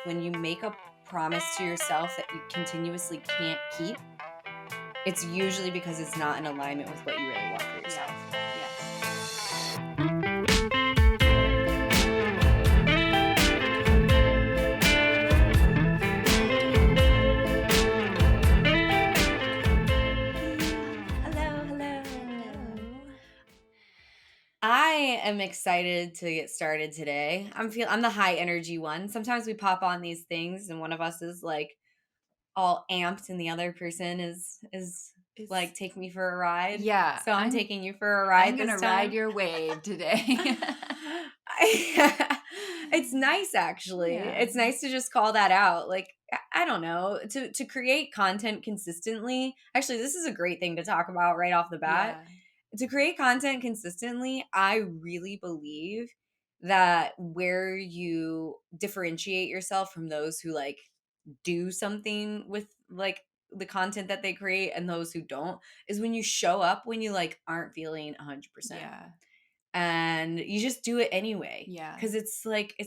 when you make a promise to yourself that you continuously can't keep, it's usually because it's not in alignment with what you really want for Yeah. yourself. Yes. Hello, hello. Hello. I am excited to get started today. I'm the high energy one. Sometimes we pop on these things and one of us is like all amped and the other person is It's like take me for a ride. yeah, So I'm I'm taking you for a I'm ride going this to ride time. your wave today. It's nice actually. Yeah. It's nice to just call that out. Like I don't know, to create content consistently. Actually, this is a great thing to talk about right off the bat. Yeah. To create content consistently, I really believe that where you differentiate yourself from those who like do something with like the content that they create and those who don't is when you show up when you like aren't feeling 100% Yeah. and you just do it anyway Yeah. because it's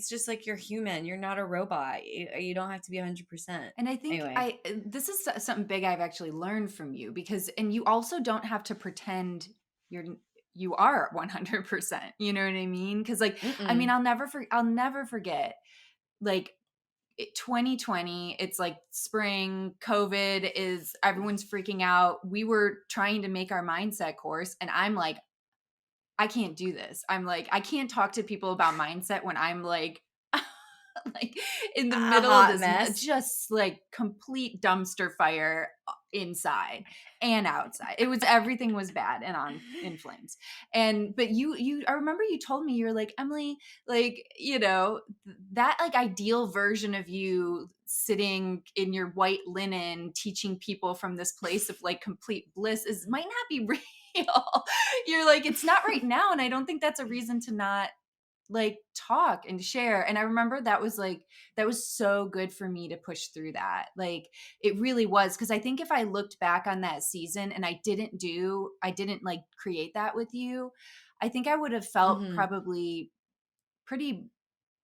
just like you're human, you're not a robot, you don't have to be 100%. And I think Anyway. this is something big I've actually learned from you because and you also don't have to pretend you're you are 100%. You know what I mean? Cuz like I mean Mm-mm. I'll never forget like 2020, it's like spring, COVID is everyone's freaking out. We were trying to make our mindset course and I'm like I can't do this. I'm like I can't talk to people about mindset when I'm like like in the A middle of hot this mess. just like complete dumpster fire inside and outside. It was everything was bad and on in flames. And but you I remember you told me you're like Emily, like that like ideal version of you sitting in your white linen teaching people from this place of like complete bliss is might not be real. You're like it's not right now and I don't think that's a reason to not like talk and share. And I remember that was like that was so good for me to push through that. Like it really was because I think if I looked back on that season and I didn't like create that with you, I think I would have felt Hmm. probably pretty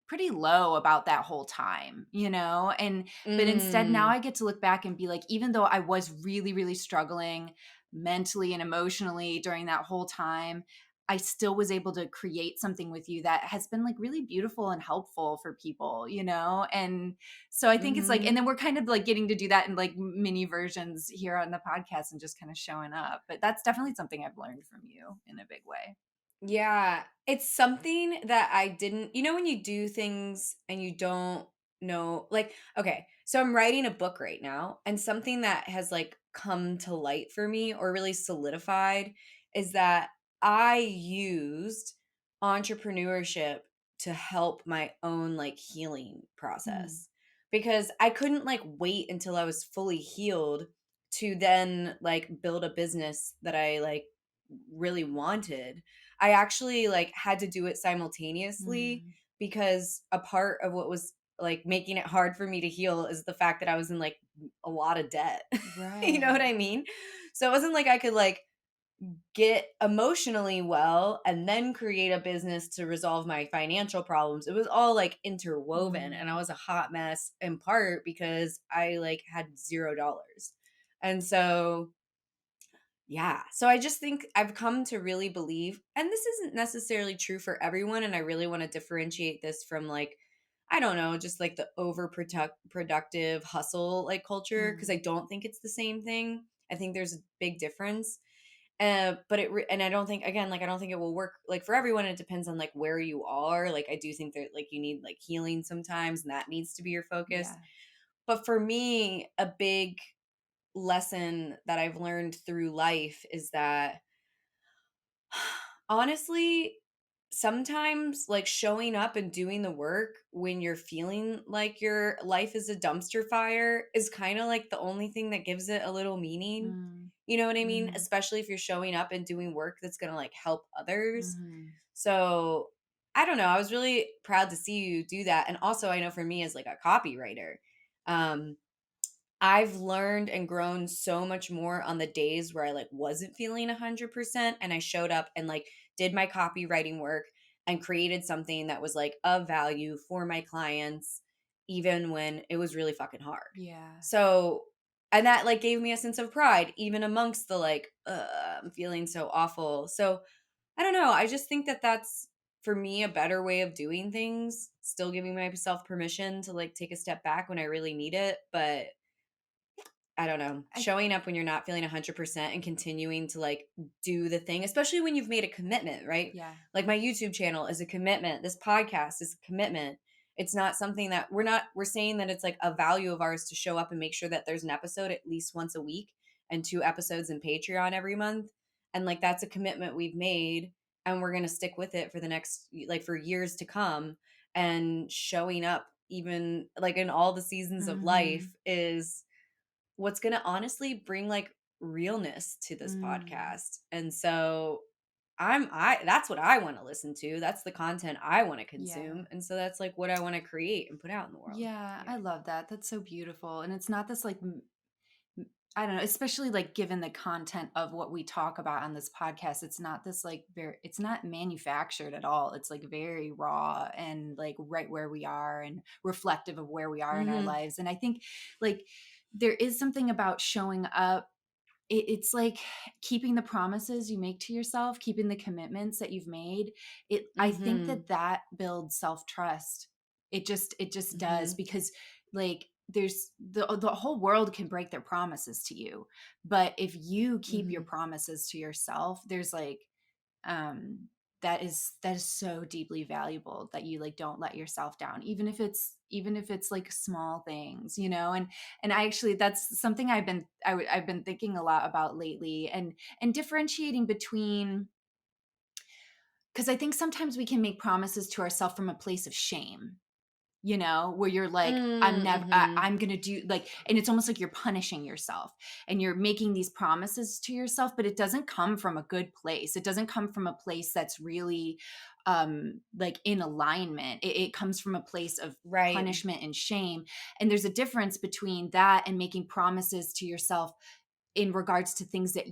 pretty low about that whole time, and but instead now Mm. I get to look back and be like even though I was really really struggling mentally and emotionally during that whole time, I still was able to create something with you that has been like really beautiful and helpful for people, and so I think it's like and Hmm. then we're kind of like getting to do that in like mini versions here on the podcast and just kind of showing up, but that's definitely something I've learned from you in a big way. Yeah, it's something that I didn't, when you do things and you don't know, like, okay, so I'm writing a book right now, and something that has like come to light for me or really solidified is that I used entrepreneurship to help my own like healing Mm, process because I couldn't like wait until I was fully healed to then like build a business that I like really wanted. I actually like had to do it simultaneously mm, because a part of what was like making it hard for me to heal is the fact that I was in like a lot of debt. You know what right. I mean? So it wasn't like I could like get emotionally well and then create a business to resolve my financial problems. It was all like interwoven and I Mm. was a hot mess in part because I like had $0. And so yeah. So I just think I've come to really believe, and this isn't necessarily true for everyone. And I really want to differentiate this from like, I don't know, just like the productive hustle like culture, because I Mm. don't think it's the same thing. I think there's a big difference. And I don't think, again, like, I don't think it will work like for everyone. It depends on like where you are. Like, I do think that like you need like healing sometimes, and that needs to be your focus. Yeah. But for me, a big lesson that I've learned through life is that honestly, sometimes like showing up and doing the work when you're feeling like your life is a dumpster fire is kind of like the only thing that gives it a little meaning. Mm. You know what I mean? Mhm. Especially if you're showing up and doing work that's going to like help others. Mhm. So, I don't know. I was really proud to see you do that. And also, I know for me as like a copywriter, um, I've learned and grown so much more on the days where I like wasn't feeling 100% and I showed up and like did my copywriting work and created something that was like of value for my clients even when it was really fucking hard. Yeah. So, and that like gave me a sense of pride even amongst the like, I'm feeling so awful. So, I don't know. I just think that that's for me a better way of doing things, still giving myself permission to like take a step back when I really need it, but I don't know, I showing up when you're not feeling 100% and continuing to like do the thing, especially when you've made a commitment, right? yeah. Like my YouTube channel is a commitment. This podcast is a commitment. It's not something that we're saying that it's like a value of ours to show up and make sure that there's an episode at least once a week and 2 episodes in Patreon every month. And like that's a commitment we've made and we're going to stick with it for the next like for years to come, and showing up even like in all the seasons of Mhm. life is what's gonna honestly bring, like, realness to this Mm. podcast, and so I that's what I wanna listen to, that's the content I wanna Yeah. consume, and so that's, like, what I wanna create and put out in the world. Yeah, Yeah. I love that. That's so beautiful. And it's not this like I don't know, especially like given the content of what we talk about on this podcast, it's not this like very, it's not manufactured at all. It's like very raw and like right where we are and reflective of where we are in our Mhm, lives. And I think like there is something about showing up. It's like keeping the promises you make to yourself, keeping the commitments that you've made. I think mhm, that that builds self-trust. It just does mhm, because like there's the whole world can break their promises to you. But if you keep your mhm. promises to yourself, there's like um that is so deeply valuable that you like don't let yourself down even if it's like small things, and I actually that's something I've been thinking a lot about lately, and differentiating between because I think sometimes we can make promises to ourselves from a place of shame, where you're like, Mhm. I'm gonna do like, and it's almost like you're punishing yourself and you're making these promises to yourself, but it doesn't come from a good place. It doesn't come from a place that's really like in alignment. It comes from a place of Right. punishment and shame. And there's a difference between that and making promises to yourself in regards to things that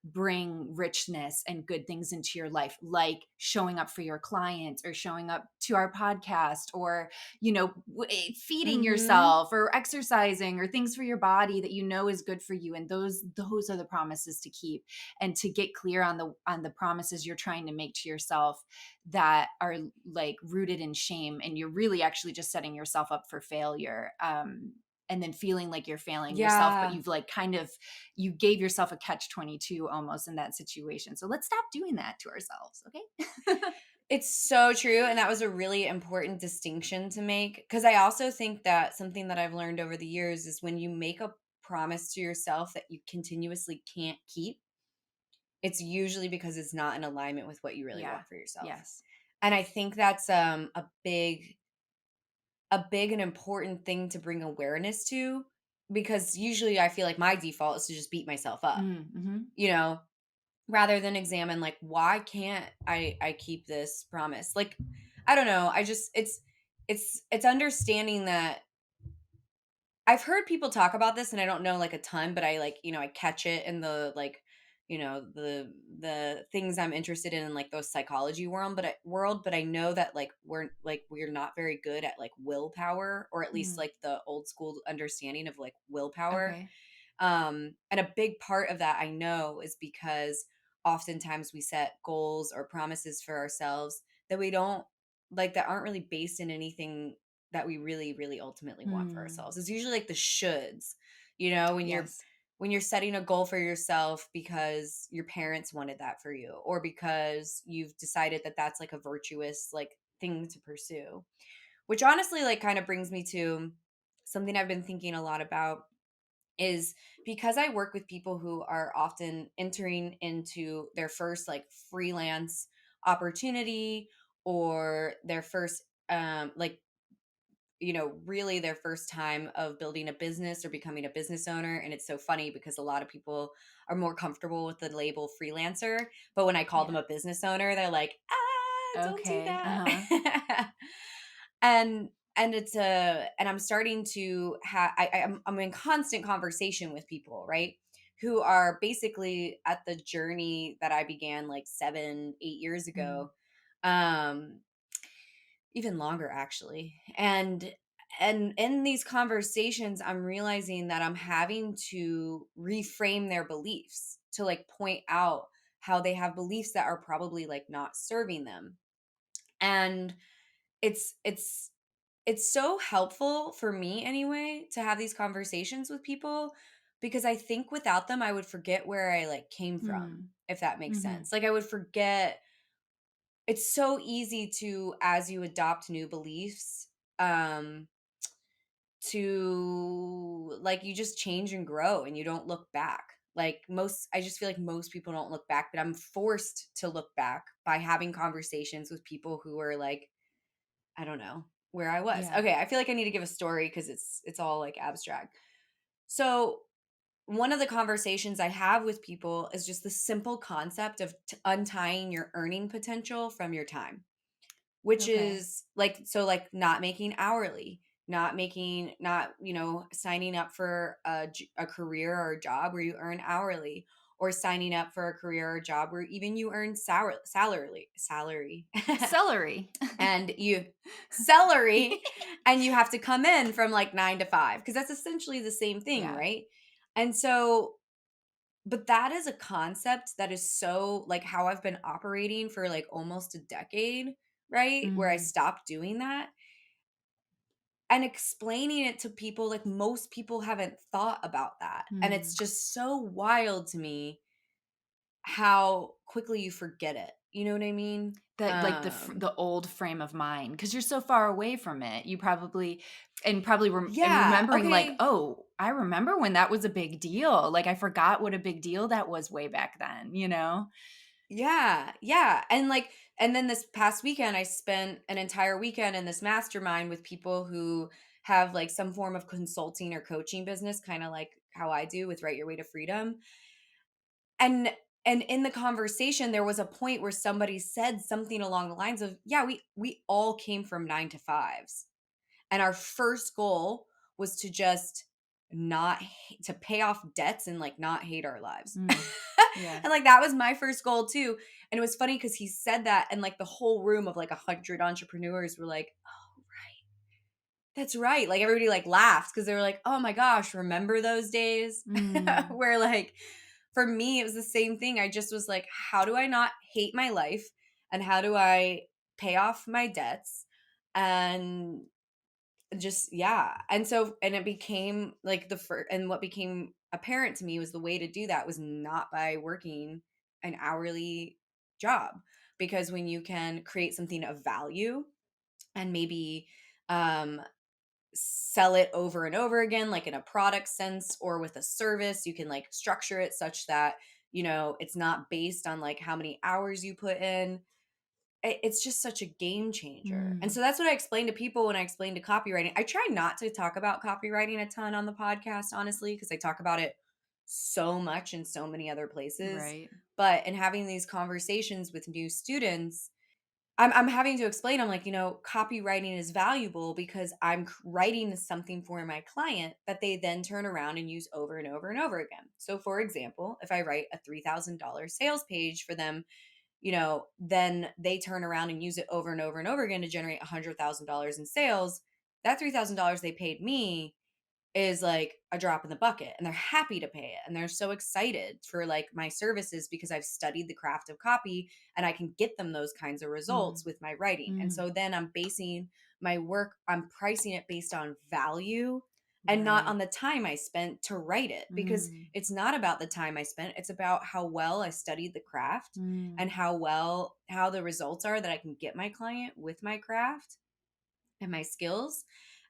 bring richness and good things into your life, like showing up for your clients or showing up to our podcast or feeding Mhm. yourself or exercising or things for your body that is good for you. And those are the promises to keep, and to get clear on the promises you're trying to make to yourself that are like rooted in shame, and you're really actually just setting yourself up for failure, and then feeling like you're failing yourself, but Yeah. you've like kind of you gave yourself a catch 22 almost in that situation. So let's stop doing that to ourselves, okay? It's so true, and that was a really important distinction to make. Because I also think that something that I've learned over the years is when you make a promise to yourself that you continuously can't keep, it's usually because it's not in alignment with what you really Yeah. want for yourself. Yes. And I think that's, a big and important thing to bring awareness to, because usually I feel like my default is to just beat myself up, Mm-hmm. you know, rather than examine, like, why can't I keep this promise? Like, I don't know, I just it's understanding that I've heard people talk about this and I don't know like a ton, but I like, I catch it in the like, the things I'm interested in like those psychology world, but I know that we're not very good at like willpower, or at least Mm. like the old school understanding of like willpower. Okay. And a big part of that I know is because oftentimes we set goals or promises for ourselves that we don't like, that aren't really based in anything that we really, really ultimately want for Hmm. ourselves. It's usually like the shoulds, when you're Yes. setting a goal for yourself because your parents wanted that for you, or because you've decided that that's like a virtuous like thing to pursue. Which honestly like kind of brings me to something I've been thinking a lot about, is because I work with people who are often entering into their first like freelance opportunity, or their first really their first time of building a business or becoming a business owner. And it's so funny because a lot of people are more comfortable with the label freelancer, but when I call them Yeah. a business owner, they're like, don't do Okay. Uh-huh. that. And it's a and I'm starting to have I'm in constant conversation with people, right, who are basically at the journey that I began like 7, 8 years Mm. ago, um even longer actually. And And in these conversations, I'm realizing that I'm having to reframe their beliefs to like point out how they have beliefs that are probably like not serving them. And it's it's it's so helpful for me anyway to have these conversations with people, because I think without them I would forget where I like came from, Mm. if that makes Mhm. sense. Like I would forget. It's so easy to, as you adopt new beliefs, um to like you just change and grow and you don't look back. Like most, I just feel like most people don't look back, but I'm forced to look back by having conversations with people who are like, I don't know where I was. Yeah. Okay, I feel like I need to give a story because it's all like abstract. So one of the conversations I have with people is just the simple concept of untying your earning potential from your time, which Okay. is like, so like not making hourly, not making, not, signing up for a career or a job where you earn hourly, or signing up for a career or job where even you earn salary Celery. and you salary, and you have to come in from like 9 to 5 because that's essentially the same thing, Yeah. right? And so, but that is a concept that is so like how I've been operating for like almost a decade, right? Where I Mhm. stopped doing that and explaining it to people, like most people haven't thought about that. And it's Mm. just so wild to me how quickly you forget it. You know what I mean? That like the old frame of mind, because 'cause you're so far away from it. You probably and probably Yeah. remembering like, Okay. "Oh, I remember when that was a big deal. Like, I forgot what a big deal that was way back then," you know? Yeah, yeah, and, like, and then this past weekend, I spent an entire weekend in this mastermind with people who have, like, some form of consulting or coaching business, kinda like how I do with Write Your Way to Freedom, and in the conversation, there was a point where somebody said something along the lines of, "Yeah, we all came from 9 to 5s, and our first goal was to just not to pay off debts and, like, not hate our lives." Mm. Yeah. And, like, that was my first goal too, and it was funny because he said that, and, like, the whole room of, like, 100 entrepreneurs were like, "Oh, that's right." Like, everybody, like, laughed because they were like, "Oh my gosh, remember those days?" Mm. Where, like, for me, it was the same thing. I just was like, "How do I not hate my life, and how do I pay off my debts?" And just yeah. And so, and it became like the first, and what became apparent to me was the way to do that was not by working an hourly job, because when you can create something of value and maybe um sell it over and over again, like in a product sense or with a service, you can like structure it such that, it's not based on like how many hours you put in. It's just such a game changer. And Mm. so that's what I explain to people when I explain to copywriting. I try not to talk about copywriting a ton on the podcast, honestly, because I talk about it so much in so many other places. Right. But in having these conversations with new students, I'm having to explain, I'm like, copywriting is valuable because I'm writing something for my client that they then turn around and use over and over and over again. So, for example, if I write a $3,000 sales page for them, then they turn around and use it over and over and over again to generate $100,000 in sales. That $3,000 they paid me is like a drop in the bucket, and they're happy to pay it. And they're so excited for like my services because I've studied the craft of copy and I can get them those kinds of Mm. results with my writing. And Mm. so then I'm basing my work, I'm pricing it based on value and not on Right. the time I spent to write it, because Mm. it's not about the time I spent. It's about how well I studied the craft and Mm. how the results are that I can get my client with my craft and my skills.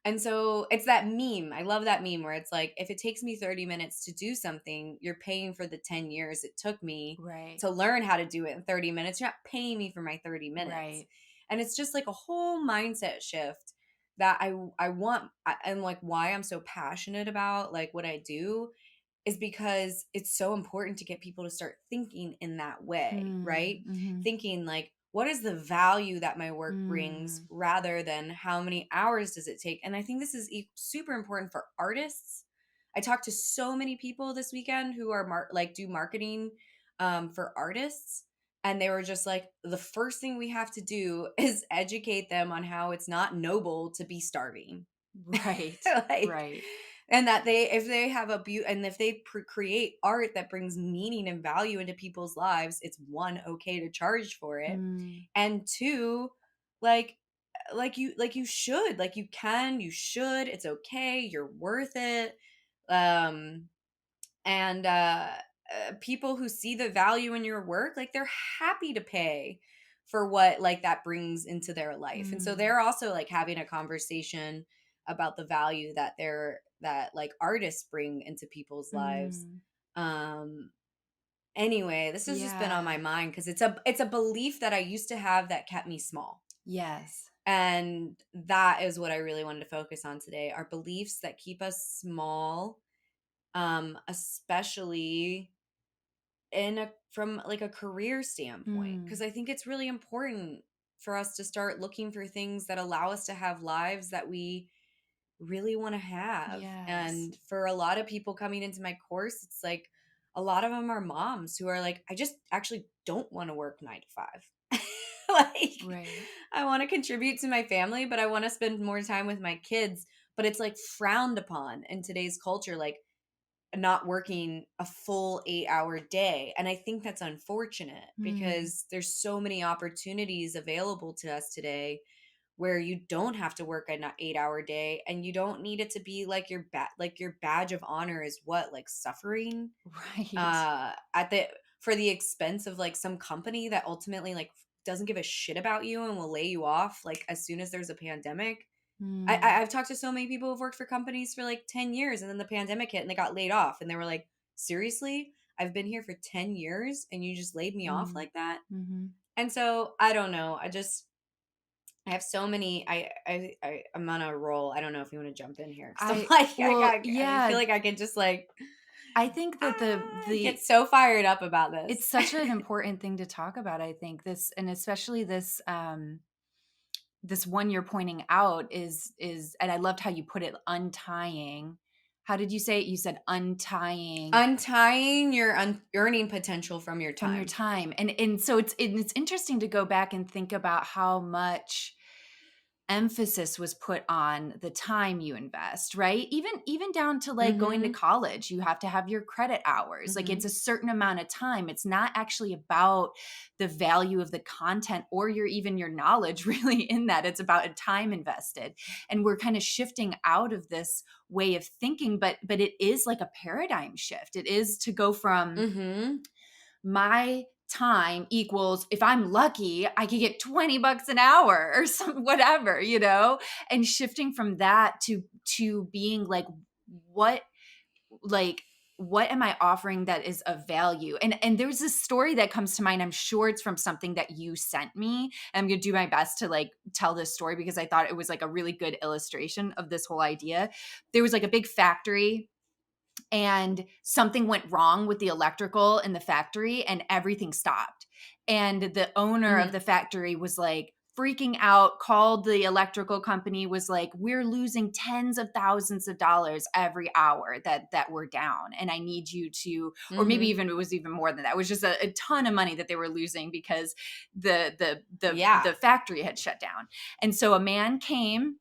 And so it's that meme. I love that meme where it's like, if it takes me 30 minutes to do something, you're paying for the 10 years it took me Right. to learn how to do it in 30 minutes. You're not paying me for my 30 minutes. Right. And it's just like a whole mindset shift that I want, and like why I'm so passionate about like what I do is because it's so important to get people to start thinking in that way, right? Mm. Mhm. Thinking like, what is the value that my work brings Mm. rather than how many hours does it take? And I think this is super important for artists. I talked to so many people this weekend who are like do marketing for artists. And they were just like, the first thing we have to do is educate them on how it's not noble to be starving. Right. Like, Right. and that they if they have and if they create art that brings meaning and value into people's lives, it's one, okay to charge for it, Mm. and two, like you should, like you can, you should, it's okay, you're worth it. Um and People who see the value in your work, like they're happy to pay for what like that brings into their life, and so Mm. they're also like having a conversation about the value that that like artists bring into people's lives. Mm. um anyway, this has just been on my Yeah. mind because it's a belief that I used to have that kept me small, Yes. and that is what I really wanted to focus on today, our beliefs that keep us small, especially in a from like a career standpoint, Mm. because I think it's really important for us to start looking for things that allow us to have lives that we really want to have. Yes. And for a lot of people coming into my course, it's like a lot of them are moms who are like, I just actually don't want to work 9 to 5. Like, Right. I want to contribute to my family, but I want to spend more time with my kids, but it's like frowned upon in today's culture, like not working a full 8-hour day. And I think that's unfortunate Mm. because there's so many opportunities available to us today where you don't have to work an 8-hour day, and you don't need it to be like like your badge of honor is what, like suffering Right. at the for the expense of like some company that ultimately like doesn't give a shit about you and will lay you off like as soon as there's a pandemic. Mm. I've talked to so many people who've worked for companies for like 10 years, and then the pandemic hit and they got laid off, and they were like, "Seriously? I've been here for 10 years and you just laid me off Mm. like that?" Mhm. And so, I don't know. I have so many I'm on a roll. I don't know if you want to jump in here, cuz I'm like Well, I feel yeah, like I could just like I think that get the so fired up about it's this. such an important thing to talk about, I think. This, and especially this one you're pointing out is, and I loved how you put it, untying. How did you say it? You said untying Untying your earning potential from your from your time. time. And so it's interesting to go back and think about how much emphasis was put on the time you invest, right? Even down to like going to Mhm. college, you have to have your credit hours. Like it's Mhm. a certain amount of time. It's not actually about the value of the content or your knowledge really in that. It's about a time invested. And we're kind of shifting out of this way of thinking, but it is like a paradigm shift. It is to go from Mhm. my time equals, if I'm lucky, I could get 20 bucks an hour or some whatever, and shifting from that to being what like what am I offering that is of value? And there's this story that comes to mind. I'm sure it's from something that you sent me. And I'm going to do my best to like tell this story because I thought it was like a really good illustration of this whole idea. There was like a big factory and something went wrong with the electrical in the factory and everything stopped. And the owner of the Mhm. factory was like freaking out, called the electrical company, was like, we're losing tens of thousands of dollars every hour that we're down. And I need you to, or maybe Mhm. even it was even more than that. It was just a ton of money that they were losing because the Yeah. factory had shut down. And so a man came,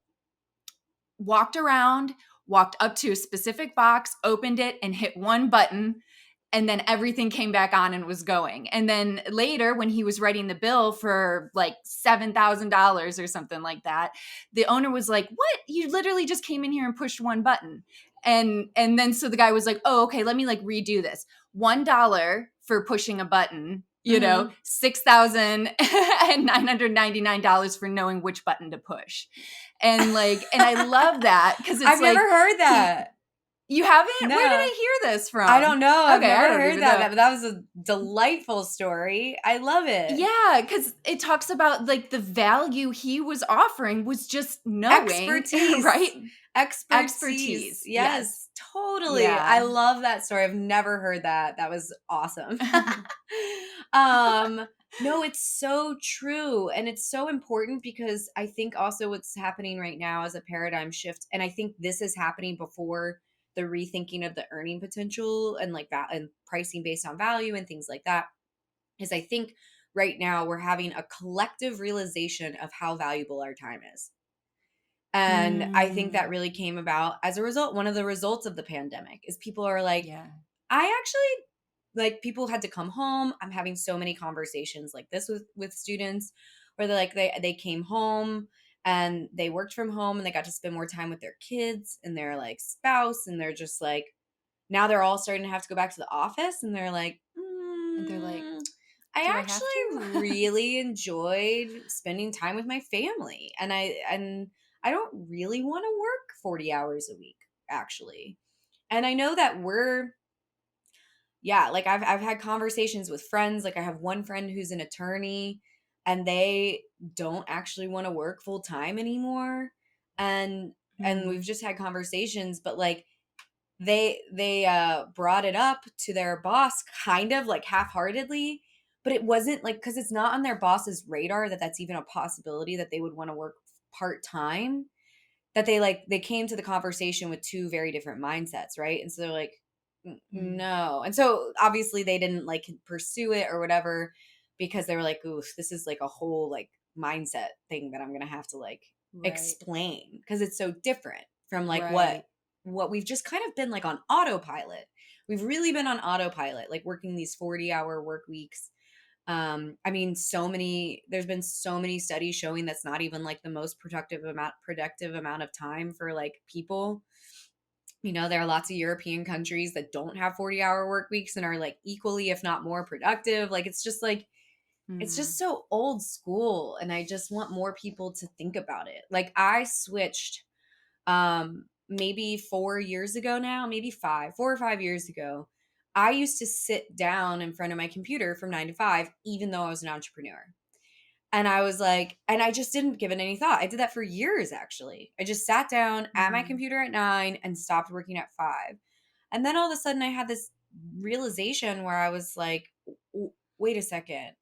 walked around, walked up to a specific box, opened it, and hit one button. And then everything came back on and was going. And then later, when he was writing the bill for like $7,000 or something like that, the owner was like, "What? You literally just came in here and pushed one button." And then so the guy was like, "Oh, okay, let me like redo this. $1 for pushing a button, Mhm. $6,999 for knowing which button to push." And I love that because it's I've never like heard he that. you haven't? Where did No. I hear this I from? don't know. I've Okay, I never don't heard even that. know. That was a delightful story. I love it. Yeah, because it talks about like the value he was offering was just knowing, right? Expertise. Expertise. Expertise. Yes. Yes, totally. I Yeah. love that story. I've never heard that. That was awesome. um, no, it's so true. And it's so important because I think also what's happening right now is a paradigm shift. And I think this is happening before the rethinking of the earning potential and like that and pricing based on value and things like that. Is I think right now we're having a collective realization of how valuable our time is. And I think that Mm. really came about as a result. One of the results of the pandemic is people are like, Yeah. I actually like people had to come home. I'm having so many conversations like this with students where they're like they came home and they worked from home and they got to spend more time with their kids and their like spouse, and they're just like now they're all starting to have to go back to the office, and they're like, And they're like, I "Do I have actually to?" really enjoyed spending time with my family, and I don't really want to work 40 hours a week actually. And I know that we're yeah, like I've had conversations with friends, like I have one friend who's an attorney and they don't actually want to work full time anymore. And we've Mm. just had conversations, but like they brought it up to their boss kind of like half-heartedly, but it wasn't like cuz it's not on their boss's radar that that's even a possibility that they would want to work part-time, that they came to the conversation with two very different mindsets, right? And so they're like, Mm. No." And so obviously they didn't like pursue it or whatever because they were like, "Oof, this is like a whole like mindset thing that I'm going to have to like Right. explain because it's so different from like Right. what we've just kind of been like on autopilot. We've really been on autopilot, like working these 40-hour work weeks. I mean, there's been so many studies showing that's not even like the most productive amount of time for like people. You know, there are lots of European countries that don't have 40-hour work weeks and are like equally, if not more productive. Like it's Mm. just so old school. And I just want more people to think about it. Like I switched maybe 4 years ago now, maybe 4 or 5 years ago. I used to sit down in front of my computer from 9 to 5, even though I was an entrepreneur. And I was like, and I just didn't give it any thought. I did that for years, actually. I just sat down at my Mm. computer at 9 and stopped working at 5. And then all of a sudden, I had this realization where I was like, Wait a second.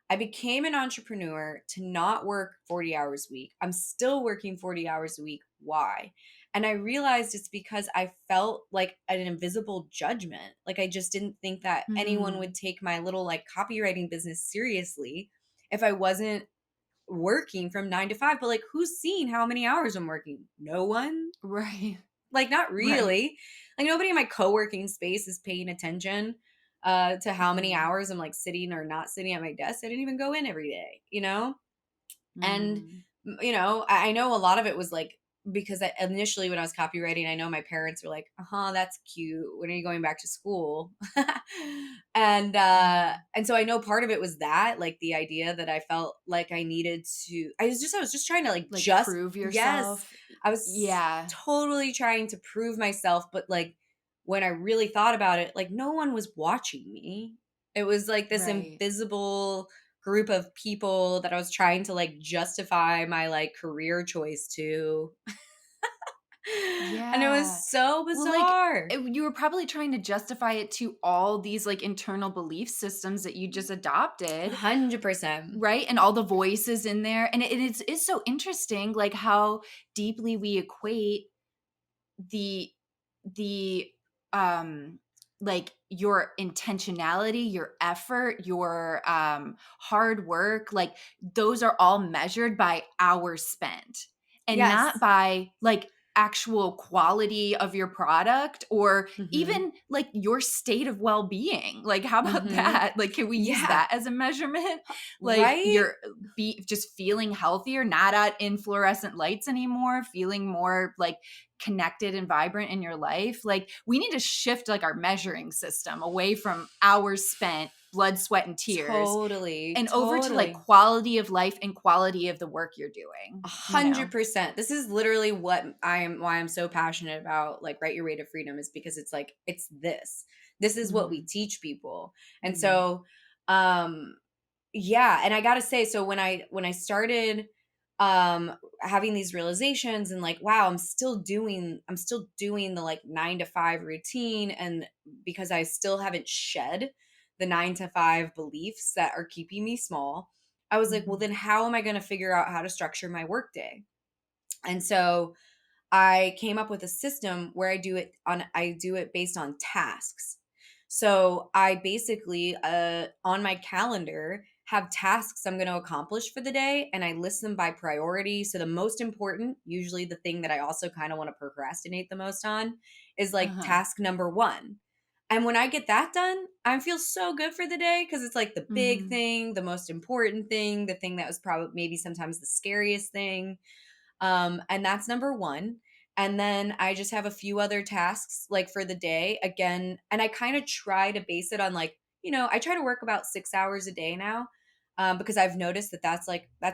I became an entrepreneur to not work 40 hours a week. I'm still working 40 hours a week. Why? And I realized it's because I felt like an invisible judgment. Like I just didn't think that anyone would Mm. take my little like copywriting business seriously if I wasn't working from 9 to 5. But like, who's seeing how many hours I'm working? No one. Right. Like, not Right. really. Like, nobody in my co-working space is paying attention to how many Mm. hours I'm like sitting or not sitting at my desk. I didn't even go in every day, you know? And, Mm. I know a lot of it was like, because initially when I was copywriting, I know my parents were like, that's cute. When are you going back to school? Mm. And so I know part of it was that, like the idea that I felt like I needed to, I was just trying to like, Like, prove yes, yourself. I was Yeah. totally trying to prove myself. But like, when I really thought about it, like no one was watching me. It was like this Right. invisible group of people that I was trying to like justify my like career choice to. And it Yeah. was so Well, like, bizarre. you were probably trying to justify it to all these, like, internal belief systems that you just adopted, 100%. right? And all the voices in there, and it's so interesting, like, how deeply we equate the the um like your intentionality, your effort, your hard work, like those are all measured by hours spent and not Yes. by like actual quality of your product or Mhm. even like your state of well-being. Like how about Mhm. that? Like can we use Yeah. that as a measurement? Like Right? you're be just feeling healthier, not at influorescent lights anymore, feeling more like connected and vibrant in your life. Like we need to shift like our measuring system away from hours spent, blood, sweat, and tears, Totally. and over to like Totally. quality of life and quality of the work you're A doing, you know? 100%. This is literally why I'm so passionate about like Write Your Way to Freedom, is because it's like it's this. This is what we Mhm. teach people. And Mhm. so um yeah, and I got to say, so when I started having these realizations and like, wow, I'm still doing the like 9 to 5 routine, and because I still haven't shed the 9 to 5 beliefs that are keeping me small, I was like, well, Mhm. then how am I going to figure out how to structure my workday? And so I came up with a system where I do it based on tasks. So I basically on my calendar have tasks I'm going to accomplish for the day, and I list them by priority. So the most important, usually the thing that I also kind of want to procrastinate the most on, is like Uh-huh. task number 1. And when I get that done, I feel so good for the day because it's like the big Mhm. thing, the most important thing, the thing that was probably maybe sometimes the scariest thing. And that's number 1. And then I just have a few other tasks like for the day again. And I kind of try to base it on like, I try to work about 6 hours a day now, because I've noticed that that's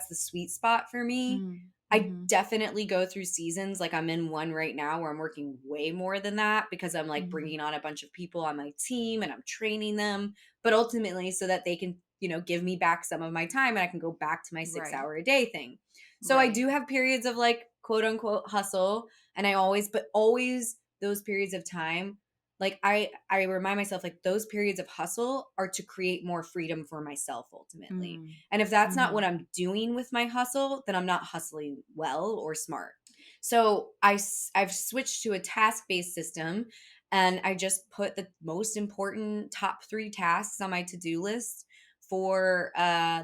the sweet spot for me. Mm. I Mhm. definitely go through seasons. Like I'm in one right now where I'm working way more than that because I'm like Mhm. bringing on a bunch of people on my team and I'm training them, but ultimately so that they can, give me back some of my time and I can go back to my six Right. hour a day thing. So I Right. do have periods of like quote unquote hustle, and but always those periods of time, like I remind myself like those periods of hustle are to create more freedom for myself ultimately. Mm. And if that's not what Mhm. I'm doing with my hustle, then I'm not hustling well or smart. So I've switched to a task-based system, and I just put the most important top 3 tasks on my to-do list for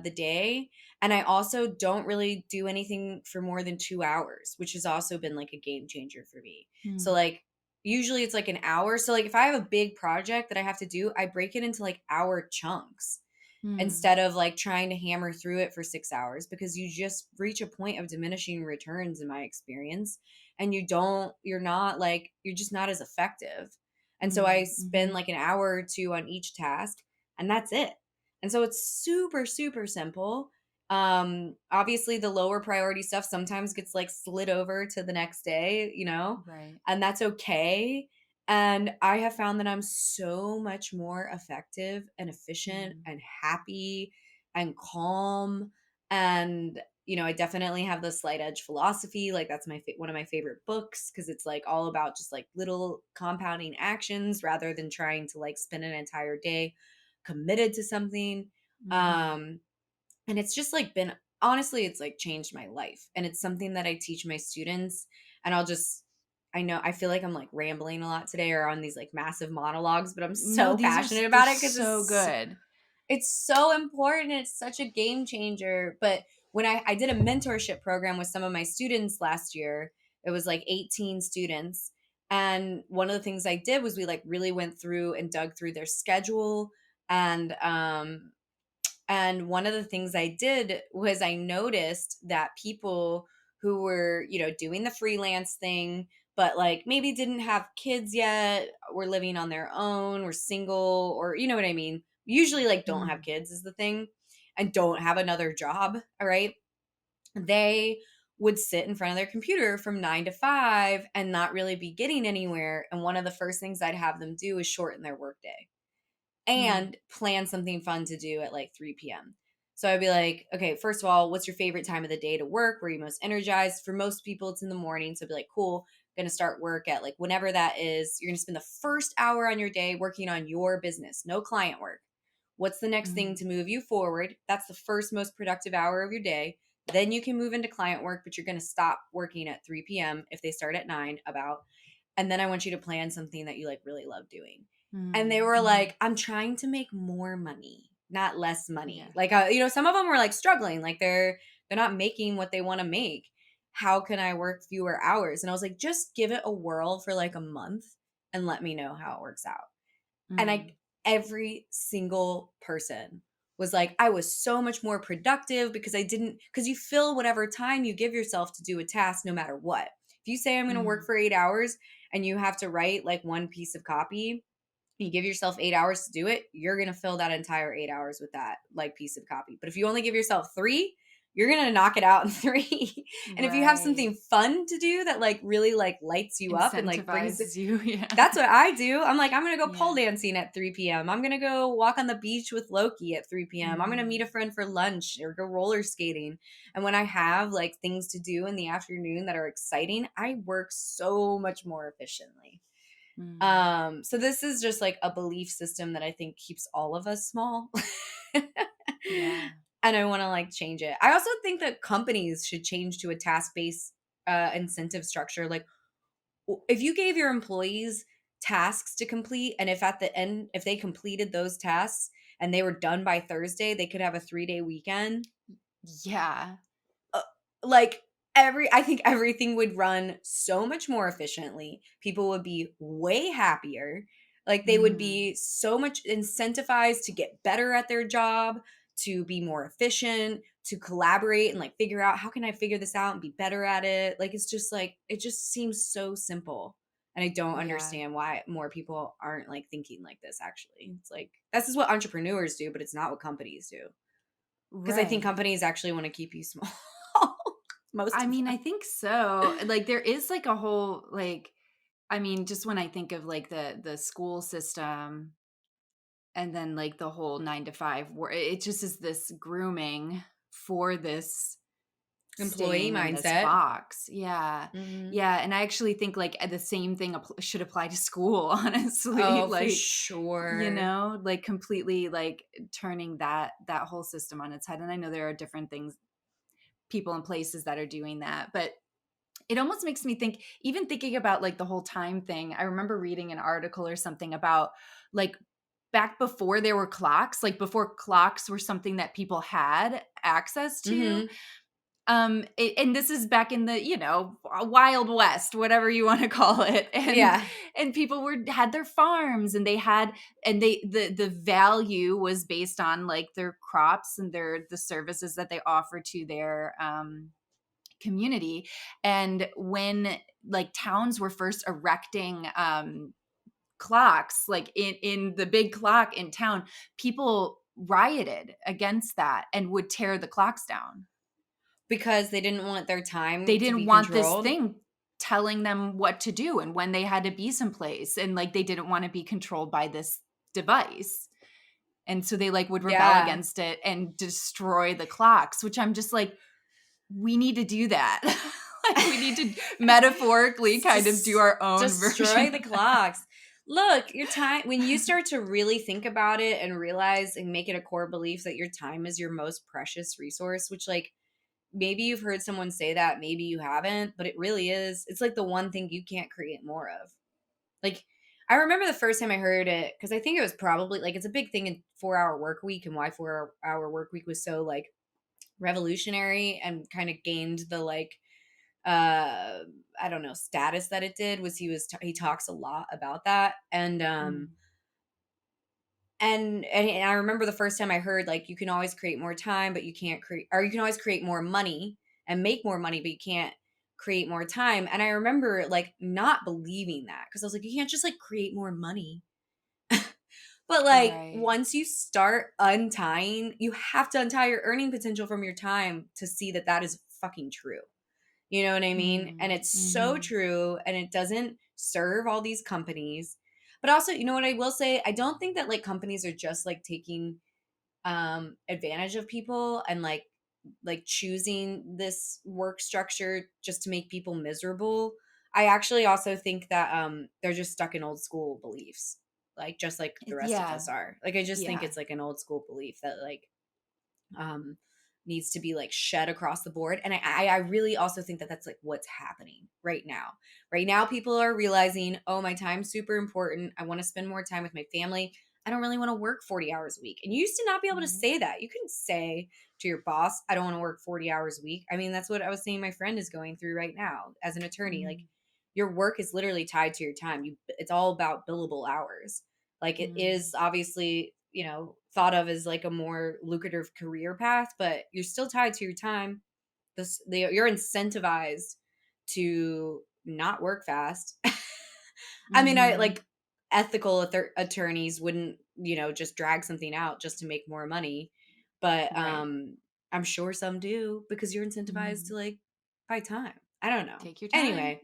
the day, and I also don't really do anything for more than 2 hours, which has also been like a game changer for me. So Mm. like usually it's like an hour. So like if I have a big project that I have to do, I break it into like hour chunks Mm. instead of like trying to hammer through it for 6 hours, because you just reach a point of diminishing returns in my experience, and you're just not as effective. And so I Mm. spend Mhm. like an hour or two on each task, and that's it. And so it's super super simple. Obviously the lower priority stuff sometimes gets like slid over to the next day, Right. and that's okay. And I have found that I'm so much more effective and efficient Mm. and happy and calm. And, I definitely have the slight edge philosophy. Like, that's one of my favorite books because it's like all about just like little compounding actions rather than trying to like spend an entire day committed to something. Mhm. Um, and it's just like been honestly, it's like changed my life. And it's something that I teach my students. And I know I feel like I'm like rambling a lot today or on these like massive monologues, but I'm No, so these are passionate they're about it because so good. it's so important. It's such a game changer. But when I did a mentorship program with some of my students last year, it was like 18 students. And one of the things I did was we like really went through and dug through their schedule. And one of the things I did was I noticed that people who were, doing the freelance thing, but like maybe didn't have kids yet, were living on their own, were single, or you know what I mean? Usually, like, don't have Mm. kids is the thing, and don't have another job. All right. They would sit in front of their computer from 9 to 5 and not really be getting anywhere. And one of the first things I'd have them do is shorten their workday Mm. and plan something fun to do at like 3 p.m. So I'd be like, okay, first of all, what's your favorite time of the day to work? Where are you most energized? For most people, it's in the morning. So I'd be like, cool, gonna start work at like whenever that is. You're gonna spend the first hour on your day working on your business, no client work. What's the next thing Mm. to move you forward? That's the first most productive hour of your day. Then you can move into client work, but you're gonna stop working at 3 p.m. if they start at 9 about. And then I want you to plan something that you like really love doing. And they Mm. were Mhm. like, I'm trying to make more money, not less money. Yeah. Like, some of them were like struggling, like they're not making what they want to make. How can I work fewer hours? And I was like, just give it a whirl for like a month and let me know how it works out. And Mm. every single person was like, I was so much more productive because because you fill whatever time you give yourself to do a task no matter what. If you say I'm going to work Mm. for 8 hours and you have to write like one piece of copy, you give yourself 8 hours to do it, you're going to fill that entire 8 hours with that like piece of copy. But if you only give yourself three, you're going to knock it out in three. And if you have Right. something fun to do that like really like lights you up and like brings it, Incentivizes you, yeah. that's what I do. I'm like, I'm going to go pole Yeah. dancing at 3 p.m. I'm going to go walk on the beach with Loki at 3 p.m. I'm going to meet a Mm. friend for lunch or go roller skating. And when I have like things to do in the afternoon that are exciting, I work so much more efficiently. Mm. So this is just like a belief system that I think keeps all of us small. Yeah. And I want to like change it. I also think that companies should change to a task-based incentive structure. Like if you gave your employees tasks to complete, and if at the end if they completed those tasks, and they were done by Thursday, they could have a 3-day weekend. Yeah. uh, like I think everything would run so much more efficiently. People would be way happier. Like they would Mhm. be so much incentivized to get better at their job, to be more efficient, to collaborate and like figure out how can I figure this out and be better at it. Like it's just like it just seems so simple. And I don't Yeah. understand why more people aren't like thinking like this actually. It's like this is what entrepreneurs do, but it's not what companies do. Because I think Right. companies actually wanna keep you small. Most I of mean, them. I think so. Like there is like a whole like I mean, just when I think of like the school system and then like the whole 9 to 5 where it just is this grooming for this Employee staying in this mindset. box. Yeah. Mhm. Yeah, and I actually think like the same thing should apply to school, honestly. Oh, for Like, sure. like completely like turning that whole system on its head. And I know there are different things, people and places that are doing that, but it almost makes me think, even thinking about like the whole time thing. I remember reading an article or something about like back before there were clocks, like before clocks were something that people had access to. Mhm. And this is back in the, wild west, whatever you want to call it. Yeah. And people had their farms, and the value was based on like their crops and the services that they offer to their community. And when like towns were first erecting clocks, like in the big clock in town, people rioted against that and would tear the clocks down. Because they didn't want their They time to didn't be want this controlled. thing telling them what to do and when they had to be someplace, and like they didn't want to be controlled by this device. And so they like would rebel Yeah. against it and destroy the clocks, which I'm just like, we need to do that. Like we need to metaphorically kind of do Just our own destroy version the of that. clocks. Look, your time when you start to really think about it and realize and make it a core belief that your time is your most precious resource, which like maybe you've heard someone say that, maybe you haven't, but it really is. It's like the one thing you can't create more of. Like, I remember the first time I heard it because I think it was probably like it's a big thing in 4 hour work week and why 4 hour work week was so like revolutionary and kind of gained the like uh I don't know status that it did was he talks a lot about that Mm, and I remember the first time I heard like you can always create more time, but you can't create, or you can always create more money and make more money, but you can't create more time. And I remember like not believing that because I was like, you can't just like create more money. But like right. once you start untying, you have to untie your earning potential from your time to see that that is fucking true. You know what I mean? And Mm, it's so mhm. true and it doesn't serve all these companies. But also, you know what I will say? I don't think that like companies are just like taking advantage of people and like choosing this work structure just to make people miserable. I actually also think that they're just stuck in old school beliefs. Like just like the rest of us Yeah, are. Like I just think yeah. it's like an old school belief that like um needs to be like shed across the board, and I really also think that that's like what's happening right now. People are realizing, oh, my time's super important, I want to spend more time with my family, I don't really want to work 40 hours a week. And you used to not be able to Right. say that. You couldn't say to your boss, I don't want to work 40 hours a week. I mean, that's what I was saying my friend is going through right now as an attorney. Like Mm, your work is literally tied to your time. It's all about billable hours. Like it mm, is obviously, thought of as like a more lucrative career path, but you're still tied to your time. You're incentivized to not work fast. I mean, I mhm. like ethical attorneys wouldn't, just drag something out just to make more money, but Right. I'm sure some do because you're incentivized to Mhm. like buy time. I don't know. Take your time. Anyway,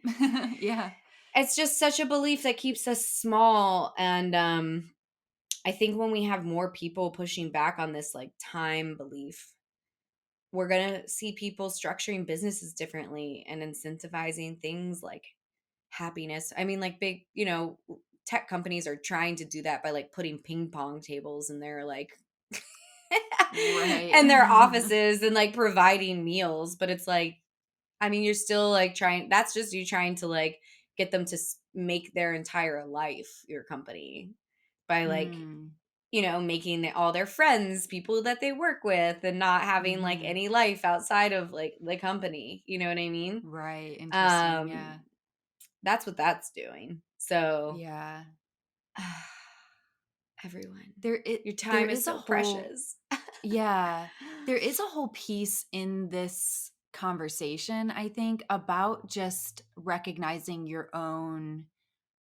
Yeah. it's just such a belief that keeps us small, and I think when we have more people pushing back on this like time belief, we're going to see people structuring businesses differently and incentivizing things like happiness. I mean, like big, tech companies are trying to do that by like putting ping pong tables in their like Right. and their offices and like providing meals, but it's like I mean, you're still like trying, that's just you trying to like get them to make their entire life your company by like Mm. making all their friends people that they work with and not having like Mhm. any life outside of like the company. You know what I mean? Right, interesting, Um, yeah. that's what that's doing. So, Yeah. everyone, your There time is is a so whole precious. yeah, there is a whole piece in this conversation, I think, about just recognizing your own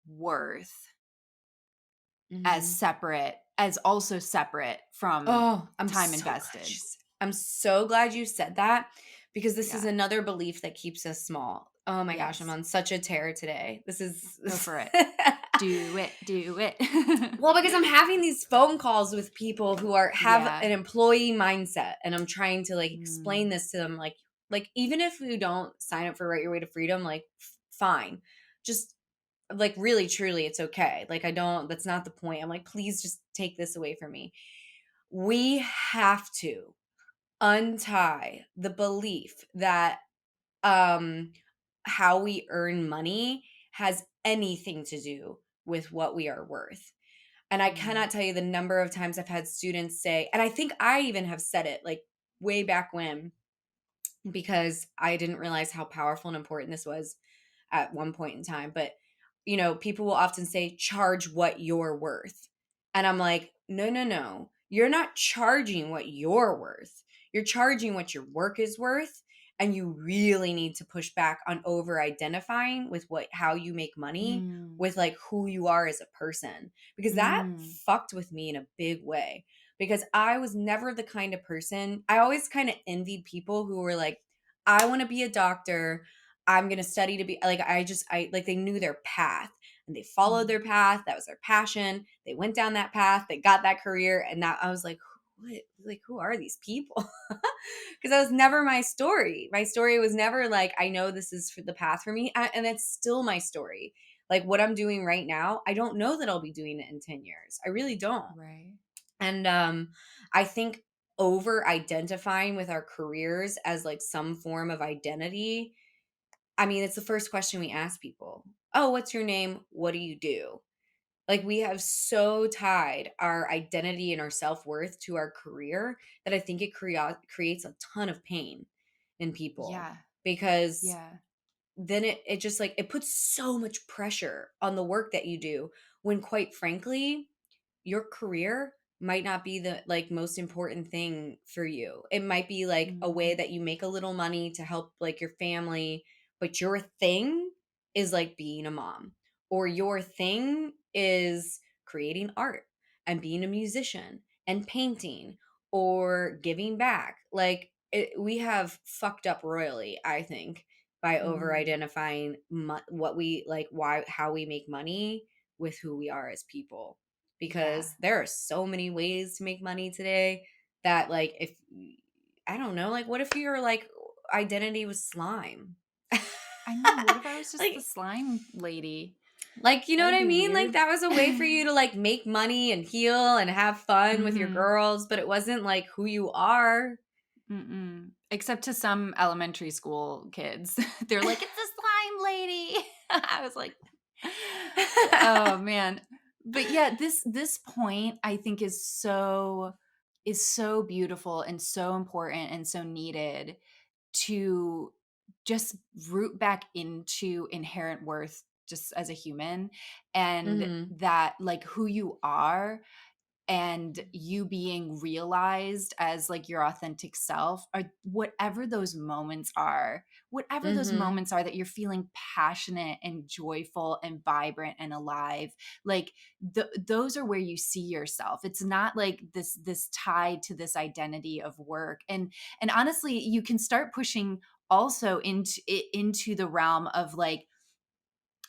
worth Mhm. as also separate from Oh, time invested. I'm so glad you said that because this is Yeah. another belief that keeps us small. Oh my gosh, I'm Yes. on such a tear today. This Go is for it. Do it, do it. Well, because I'm having these phone calls with people who have Yeah. an employee mindset and I'm trying to like explain Mm, this to them like even if you don't sign up for Write Your Way to Freedom, like fine. Just like really truly it's okay. Like I don't that's not the point. I'm like please just take this away from me. We have to untie the belief that um how we earn money has anything to do with what we are worth. And I mm, cannot tell you the number of times I've had students say, and I think I even have said it like way back when, because I didn't realize how powerful and important this was at one point in time. But, people will often say, charge what you're worth. And I'm like, no, no, no. You're not charging what you're worth. You're charging what your work is worth. And you really need to push back on over identifying with how you make money mm, with like who you are as a person. Because that mm, fucked with me in a big way. Because I was never the kind of person, I always kind of envied people who were like, I want to be a doctor. I'm going to study to be like, I like they knew their path and they followed mm. their path. That was their passion. They went down that path. They got that career. And now I was like, what? Like, who are these people? Because that was never my story. My story was never like, I know this is for the path for me. And it's still my story. Like, what I'm doing right now, I don't know that I'll be doing it in 10 years. I really don't. Right. And I think over identifying with our careers as like some form of identity, I mean, it's the first question we ask people. Oh, what's your name? What do you do? Like we have so tied our identity and our self-worth to our career that I think it creates a ton of pain in people Yeah. because Yeah. then it just like it puts so much pressure on the work that you do when quite frankly your career might not be the like most important thing for you. It might be like a way Mhm. that you make a little money to help like your family, but your thing is like being a mom or your thing is creating art and being a musician and painting or giving back. Like we have fucked up royally, I think, by over Mhm. identifying what we like, why, how we make money with who we are as people, Yeah. because there are so many ways to make money today that like if I don't know, like what if your like identity was slime? I know, what if I was just the like slime lady? you know what That'd I be mean? Like weird. that was a way for you to like make money and heal and have fun with your Mhm. girls, but it wasn't like who you are. Mm-mm. Except to some elementary school kids. They're like, "It's a slime lady." I was like, "Oh, man." But yeah, this point I think is so beautiful and so important and so needed to just root back into inherent worth just as a human, and Mhm. that like who you are and you being realized as like your authentic self, or whatever those Mhm. moments are that you're feeling passionate and joyful and vibrant and alive, like those are where you see yourself. It's not like this tied to this identity of work. And honestly, you can start pushing also into the realm of like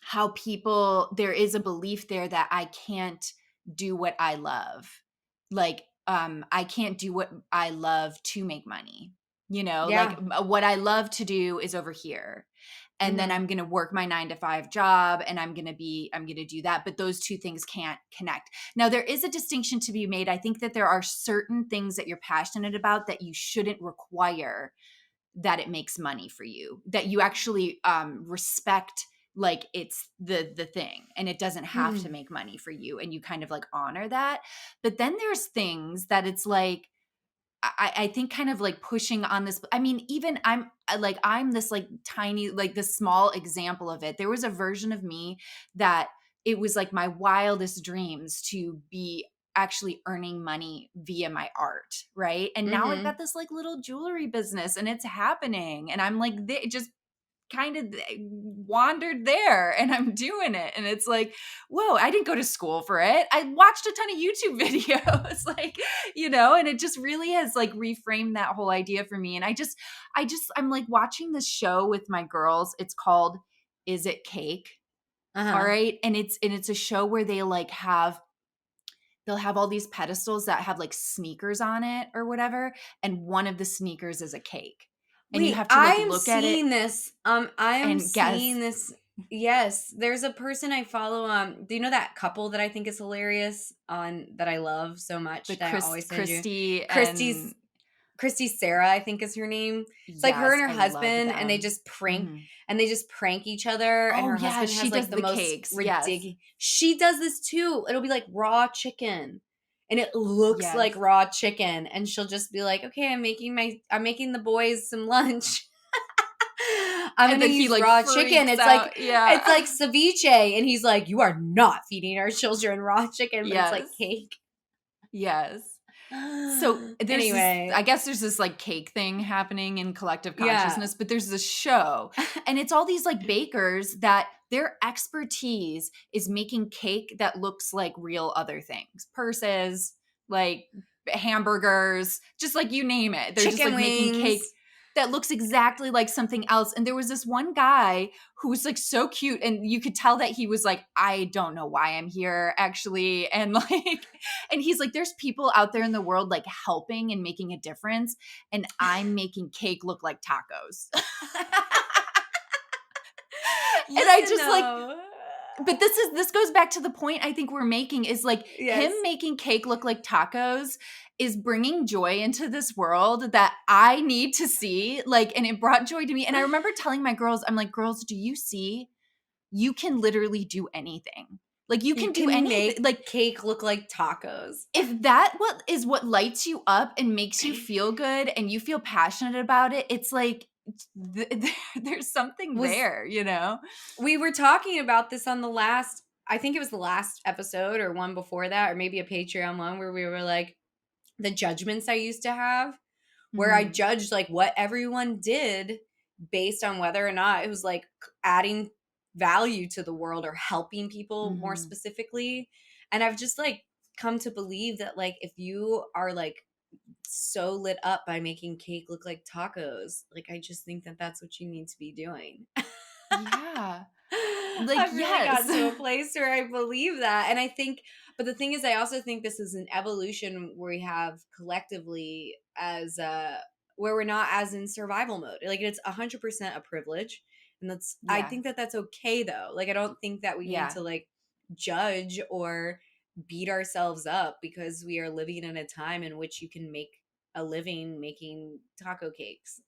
how people, there is a belief there that I can't do what I love. Like, I can't do what I love to make money. You know, like Yeah. what I love to do is over here. And then Mhm. I'm going to work my 9 to 5 job and I'm going to do that. But those two things can't connect. Now, there is a distinction to be made. I think that there are certain things that you're passionate about that you shouldn't require that it makes money for you, that you actually respect like it's the thing, and it doesn't have to Mhm. make money for you, and you kind of like honor that. But then there's things that it's like I think kind of like pushing on this. I mean, even I'm this like tiny, like this small example of it. There was a version of me that it was like my wildest dreams to be actually earning money via my art, right? And now I've Mhm. got this like little jewelry business and it's happening. And I'm like, just kind of wandered there and I'm doing it. And it's like, whoa, I didn't go to school for it. I watched a ton of YouTube videos, like, and it just really has like reframed that whole idea for me. And I'm like watching this show with my girls. It's called Is It Cake? All Uh-huh. right. And it's a show where they'll have all these pedestals that have like sneakers on it or whatever. And one of the sneakers is a cake. And you Wait, have to I like am look at it seeing this. I am and guess seeing this. Yes, there's a person I follow. Do you know that couple that I think is hilarious on that I love so the much that I always send you? Christy Christy's and Christy Sarah, I think is her name. It's like her and yes, her I love husband, and them. Mhm. they just prank each other. And Oh, her yeah, husband she has like does the the most cakes, yes. ridiculous. She does this too. It'll be like raw chicken, and it looks like Yes. raw chicken. And she'll just be like, "Okay, I'm making the boys some lunch." I'm And gonna then he, use like, raw chicken. freaks out, It's like yeah. ceviche, and he's like, "You are not feeding our children raw chicken," but it's like Yes, cake. yes. So, I Anyway, guess there's this, like, cake thing happening in collective yeah. consciousness, but there's this show, and it's all these, like, bakers that their expertise is making cake that looks like real other things. Purses, like, hamburgers, just, like, you name it. They're just, Chicken like, making cake wings. that looks exactly like something else, and there was this one guy who was, like, so cute, and you could tell that he was like, "I don't know why I'm here, actually," and, like and he's like, there's people out there in the world like helping and making a difference, and I'm making cake look like tacos. And I Listen just like, though. but this goes back to the point I think we're making is like him Yes. making cake look like tacos is bringing joy into this world that I need to see. Like, and it brought joy to me. And I remember telling my girls, I'm like, girls, do you see? You can literally do anything. Like, you You can do can anything. make Like, cake look like tacos. if that what is what lights you up and makes you feel good and you feel passionate about it, it's like there's something Was there. We were talking about this on the last, I think it was the last episode or one before that, or maybe a Patreon one where we were like the judgments I used to have, where I Mhm. judged like what everyone did based on whether or not it was like adding value to the world or helping people more Mhm. specifically. And I've just like come to believe that like if you are like so lit up by making cake look like tacos, like I just think that that's what you need to be doing. Yeah. Like, I've really yes. gotten to a place where I believe that. And I think, but the thing is, I also think this is an evolution where we have collectively as, where we're not as in survival mode. Like it's 100% a privilege. And I Yeah. think that that's okay though. Like, I don't think that we need Yeah. to like judge or beat ourselves up because we are living in a time in which you can make a living making taco cakes.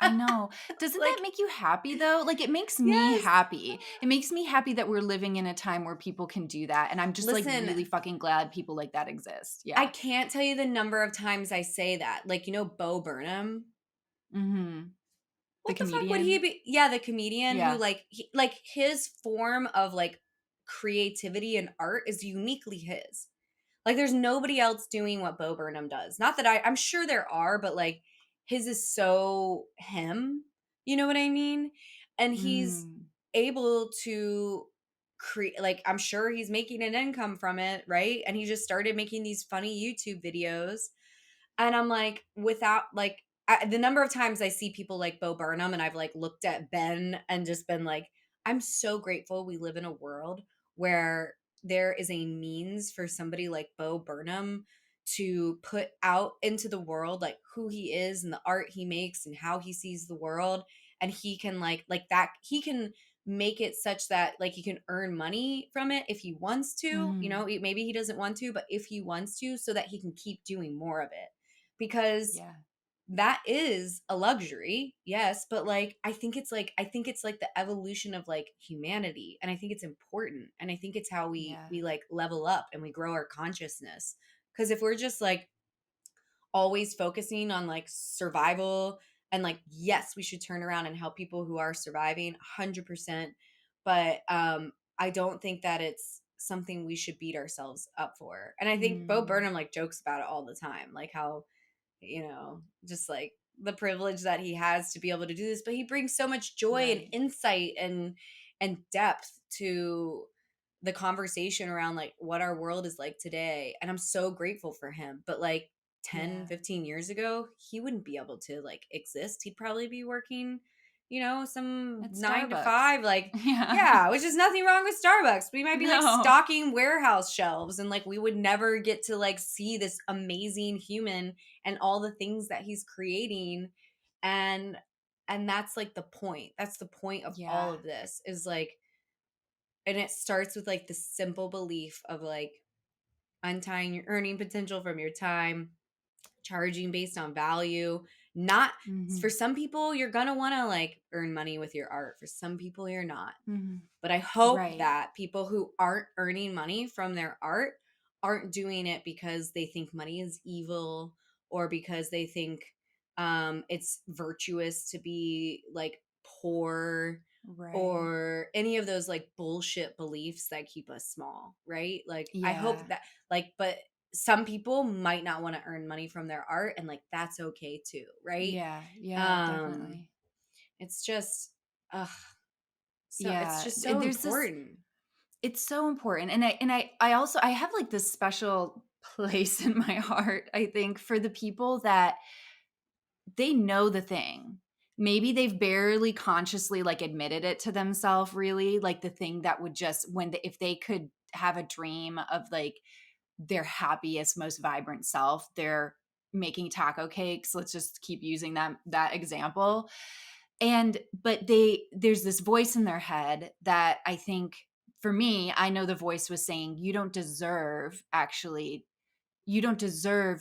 I know. Doesn't that Like, make you happy though? Like, it makes me yes. happy. It makes me happy that we're living in a time where people can do that, and I'm just, like, Listen, really fucking glad people like that exist. I Yeah. can't tell you the number of times I say that. Like, Bo Burnham? Mhm. The What the fuck would he comedian? be? Yeah, the comedian who Yeah. like like his form of like creativity and art is uniquely his. Like there's nobody else doing what Bo Burnham does. Not that I'm sure there are, but like his is so him. You know what I mean? And he's Mm. able to create, like I'm sure he's making an income from it, right? And he just started making these funny YouTube videos, and I'm like, without like the number of times I see people like Bo Burnham, and I've like looked at Ben and just been like, I'm so grateful we live in a world where there is a means for somebody like Bo Burnham to put out into the world like who he is and the art he makes and how he sees the world. And he can like that, he can make it such that like he can earn money from it if he wants to, Mhm. maybe he doesn't want to, but if he wants to, so that he can keep doing more of it. Because Yeah. that is a luxury, yes, but like I think it's like the evolution of like humanity, and I think it's important, and I think it's how Yeah. we like level up and we grow our consciousness. Because if we're just like always focusing on like survival, and like yes, we should turn around and help people who are surviving 100%, but I don't think that it's something we should beat ourselves up for. And I think Bo Mm, Burnham like jokes about it all the time, like how, just like the privilege that he has to be able to do this, but he brings so much joy and right. insight and depth to the conversation around like what our world is like today. And I'm so grateful for him. But like Yeah. 10, 15 years ago, he wouldn't be able to like exist. He'd probably be working, some It's 9 to 5, Starbucks. like, Yeah. yeah, which is nothing wrong with Starbucks. We might be like No. stocking warehouse shelves, and like we would never get to like see this amazing human and all the things that he's creating. And and that's like the point. That's the point of all Yeah. of this, is like, and it starts with like the simple belief of like untying your earning potential from your time, charging based on value. Not For Mhm. some people you're going to want to like earn money with your art, for some people you're not. Mhm. But I hope Right. that people who aren't earning money from their art aren't doing it because they think money is evil, or because they think it's virtuous to be like poor, Right. or any of those like bullshit beliefs that keep us small, right? Like, I hope Yeah. that, like, but some people might not want to earn money from their art, and like that's okay too, right? Yeah. Yeah, Um, definitely. it's just, ugh, so it's Yeah. just so There's this important. it's so important. And I also I have like this special place in my heart, I think, for the people that they know the thing. Maybe they've barely consciously like admitted it to themselves really, like the thing that would just if they could have a dream of like their happiest, most vibrant self, they're making taco cakes. Let's just keep using that example. And but there's this voice in their head that I think, for me, I know the voice was saying, you don't deserve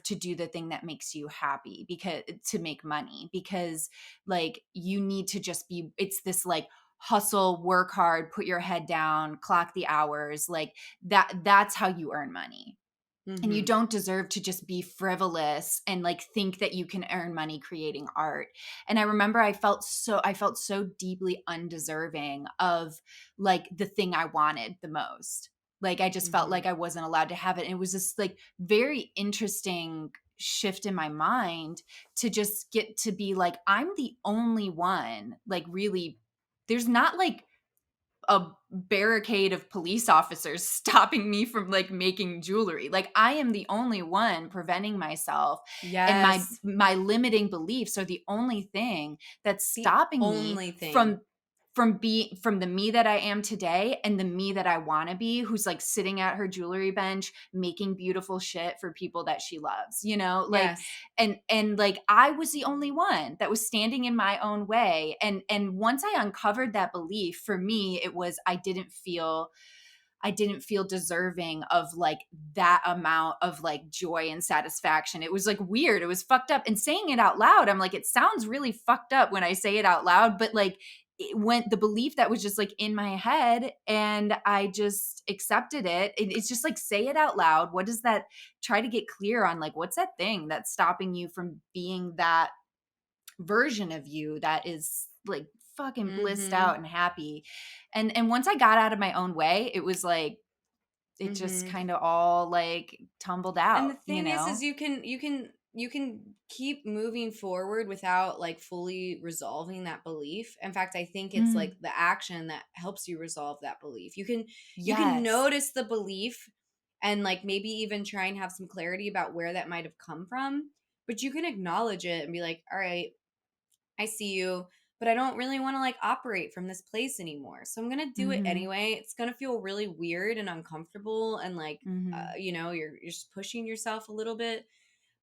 to do the thing that makes you happy, because to make money, because like you need to just be, it's this like hustle, work hard, put your head down, clock the hours, like that's how you earn money. And you Mhm. don't deserve to just be frivolous and like think that you can earn money creating art. And I remember I felt so deeply undeserving of like the thing I wanted the most. Like I just felt Mhm. like I wasn't allowed to have it. And it was this like very interesting shift in my mind to just get to be like, I'm the only one, like really, there's not like a barricade of police officers stopping me from like making jewelry. Like I am the only one preventing myself, and my Yes. my limiting beliefs are the only thing that's The stopping me only thing. from the me that I am today and the me that I want to be, who's like sitting at her jewelry bench making beautiful shit for people that she loves, like, Yes. and like I was the only one that was standing in my own way. And once I uncovered that belief, for me it was I didn't feel deserving of like that amount of like joy and satisfaction. It was like weird. It was fucked up. And saying it out loud, I'm like, it sounds really fucked up when I say it out loud, but like it went the belief that was just like in my head, and I just accepted it. It's just like, say it out loud. What does that, try to get clear on like what's that thing that's stopping you from being that version of you that is like fucking blissed out Mhm. and happy. And once I got out of my own way, it was like it just Mhm. kind of all like tumbled And the out, thing is you can keep moving forward without like fully resolving that belief. In fact, I think it's like Mm, the action that helps you resolve that belief. You can yes. notice the belief, and like maybe even try and have some clarity about where that might have come from, but you can acknowledge it and be like, "All right, I see you, but I don't really want to like operate from this place anymore. So I'm going to do it Mhm. anyway. It's going to feel really weird and uncomfortable, and like Mhm. you're just pushing yourself a little bit,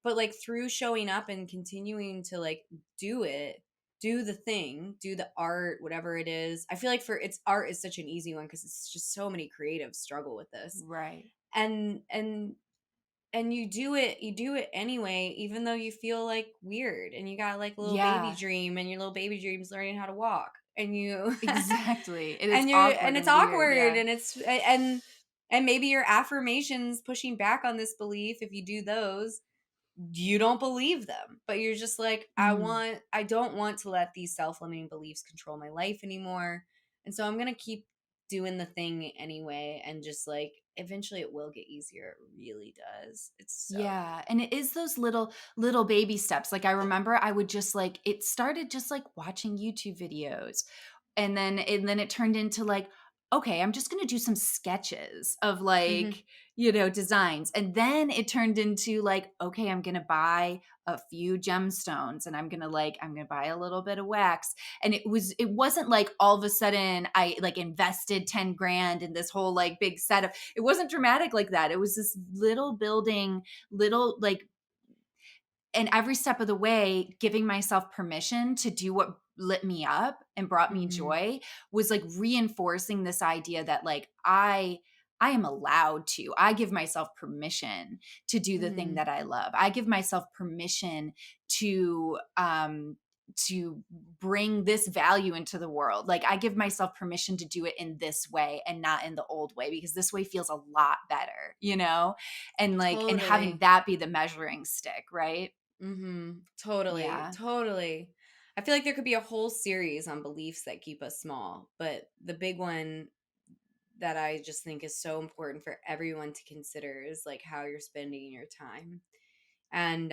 but like through showing up and continuing to like do it, do the thing, do the art, whatever it is. I feel like for it's art is such an easy one because it's just so many creatives struggle with this. Right. And and you do it anyway, even though you feel like weird, and you got like a little baby Yeah, dream, and your little baby dream's learning how to walk, and you exactly. It is and you're awkward and it's and weird, awkward, yeah. and and maybe your affirmations pushing back on this belief, if you do those, you don't believe them, but you're just like, Mm. I don't want to let these self-limiting beliefs control my life anymore, and so I'm going to keep doing the thing anyway, and just like eventually it will get easier. It really does. It's so Yeah, and it is those little baby steps. Like I remember I would just like it started just like watching YouTube videos. And then it turned into like, okay, I'm just going to do some sketches of Mhm. like, designs. And then it turned into like, okay, I'm going to buy a few gemstones and I'm going to buy a little bit of wax. And it wasn't like all of a sudden I like invested 10 grand in this whole like big setup. It wasn't dramatic like that. It was this little building, little like, and every step of the way giving myself permission to do what lit me up and brought me Mhm. joy was like reinforcing this idea that like I am allowed to. I give myself permission to do the thing Mhm. that I love. I give myself permission to bring this value into the world. Like I give myself permission to do it in this way and not in the old way because this way feels a lot better, and like and having Totally. that be the measuring stick, right? Mhm. Totally. Yeah. Totally. I feel like there could be a whole series on beliefs that keep us small, but the big one that I just think is so important for everyone to consider is like how you're spending your time. And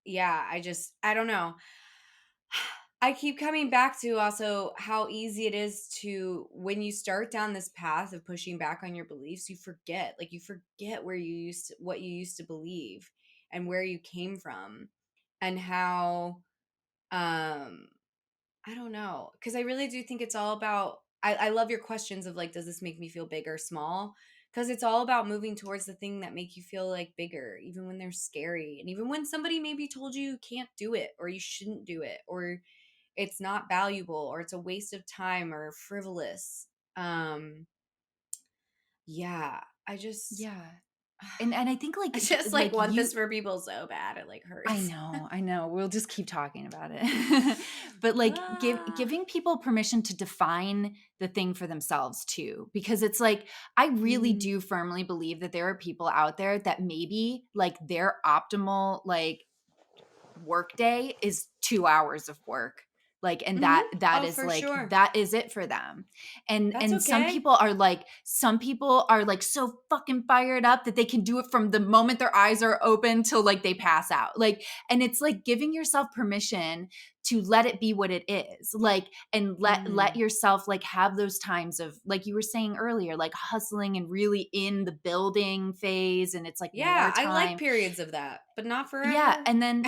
yeah, I don't know. I keep coming back to also how easy it is to, when you start down this path of pushing back on your beliefs, you forget what you used to believe, and where you came from, and how um I don't know, because I really do think it's all about. I love your questions of like, does this make me feel big or small? Because it's all about moving towards the thing that make you feel like bigger, even when they're scary, and even when somebody maybe told you can't do it, or you shouldn't do it, or it's not valuable, or it's a waste of time, or frivolous. Um, yeah, Yeah. And I think I like just like like want you this for people so bad. It like I hurts. know, I know. We'll just keep talking about it. But like Ah. giving people permission to define the thing for themselves too because it's like I really Mhm. do firmly believe that there are people out there that maybe like their optimal like workday is 2 hours of work. Like and Mhm. that Oh, is for like sure. that is it for them. And That's and okay. some people are like so fucking fired up that they can do it from the moment their eyes are open till like they pass out. Like and it's like giving yourself permission to let it be what it is. Like and let Mhm. yourself like have those times of like you were saying earlier like hustling and really in the building phase and it's like more Yeah, I like time. periods of that, but not Yeah, forever. and then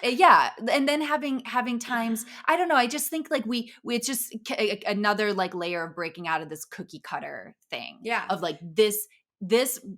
yeah, and then having times I don't know, I just think like we it's just another like layer of breaking out of this cookie cutter thing Yeah. of like this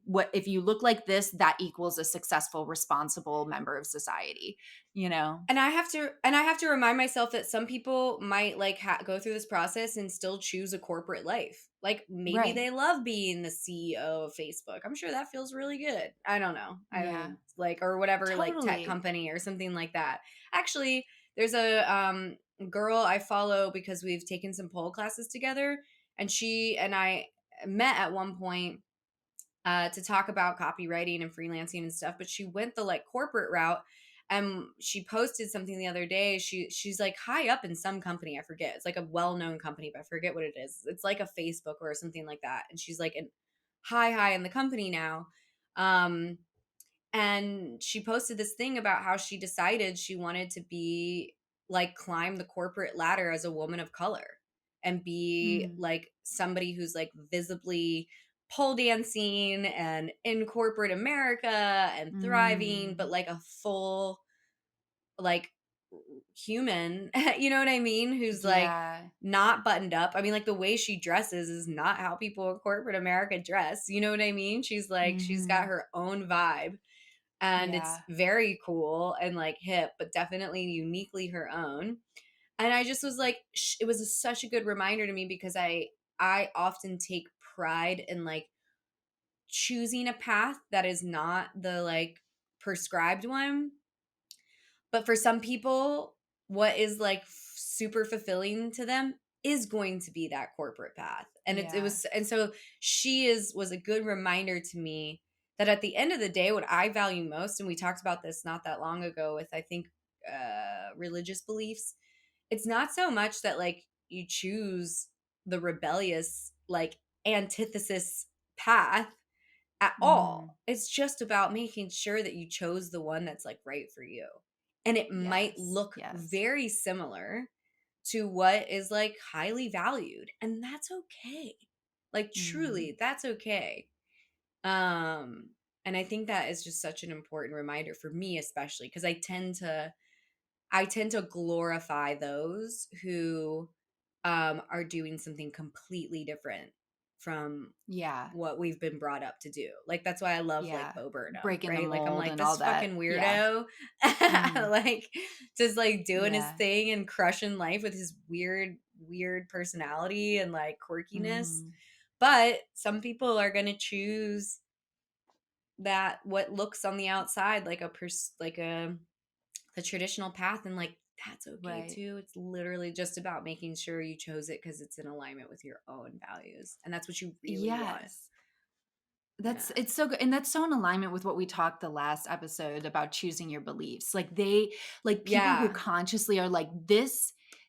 what if you look like this that equals a successful responsible member of society, you know? And I have to remind myself that some people might like go through this process and still choose a corporate life. Like maybe Right. they love being the CEO of Facebook. I'm sure that feels really good. I don't know. I Yeah. mean, like, or whatever, like tech Totally. company or something like that. Actually, there's a girl I follow because we've taken some pole classes together, and she and I met at one point to talk about copywriting and freelancing and stuff. But she went the like corporate route, and she posted something the other day. She's like high up in some company. I forget. It's like a well known company, but I forget what it is. It's like a Facebook or something like that. And she's like high in the company now. Um, and she posted this thing about how she decided she wanted to be like climb the corporate ladder as a woman of color, and be Mm. like somebody who's like visibly pole dancing and in corporate America and thriving, but Mm. like a full like human, you know what I mean, who's like Yeah. not buttoned up. I mean, like the way she dresses is not how people in corporate America dress, you know what I mean? She's got Mhm. her own vibe, and it's Yeah. very cool and like hip, but definitely uniquely her own. And I just was like, it was such a good reminder to me, because I often take pride in like choosing a path that is not the like prescribed one. But for some people, what is like super fulfilling to them is going to be that corporate path. And it Yeah. was, and so was a good reminder to me that at the end of the day, what I value most, and we talked about this not that long ago with, I think, religious beliefs, it's not so much that like you choose the rebellious, like antithesis path at Mhm. all. It's just about making sure that you chose the one that's like right for you. And it might Yes. look Yes. very similar to what is like highly valued, and that's okay. Like Mm. truly, that's okay. Um and I think that is just such an important reminder for me, especially because I tend to glorify those who are doing something completely different from Yeah. what we've been brought up to do. Like that's why I love like Yeah. Bo Burnham, Breaking the right? Like I'm mold like and all this that. fucking Yeah. weirdo, Mhm. like just like doing his Yeah. thing and crushing life with his weird personality and like quirkiness. Mhm. But some people are gonna choose that what looks on the outside like like a the traditional path, and like that's okay Right. too. It's literally just about making sure you chose it because it's in alignment with your own values and that's what you really want. Yes. That's Yeah. it's so good, and that's so in alignment with what we talked the last episode about choosing your beliefs. Like people who Yeah. consciously are like,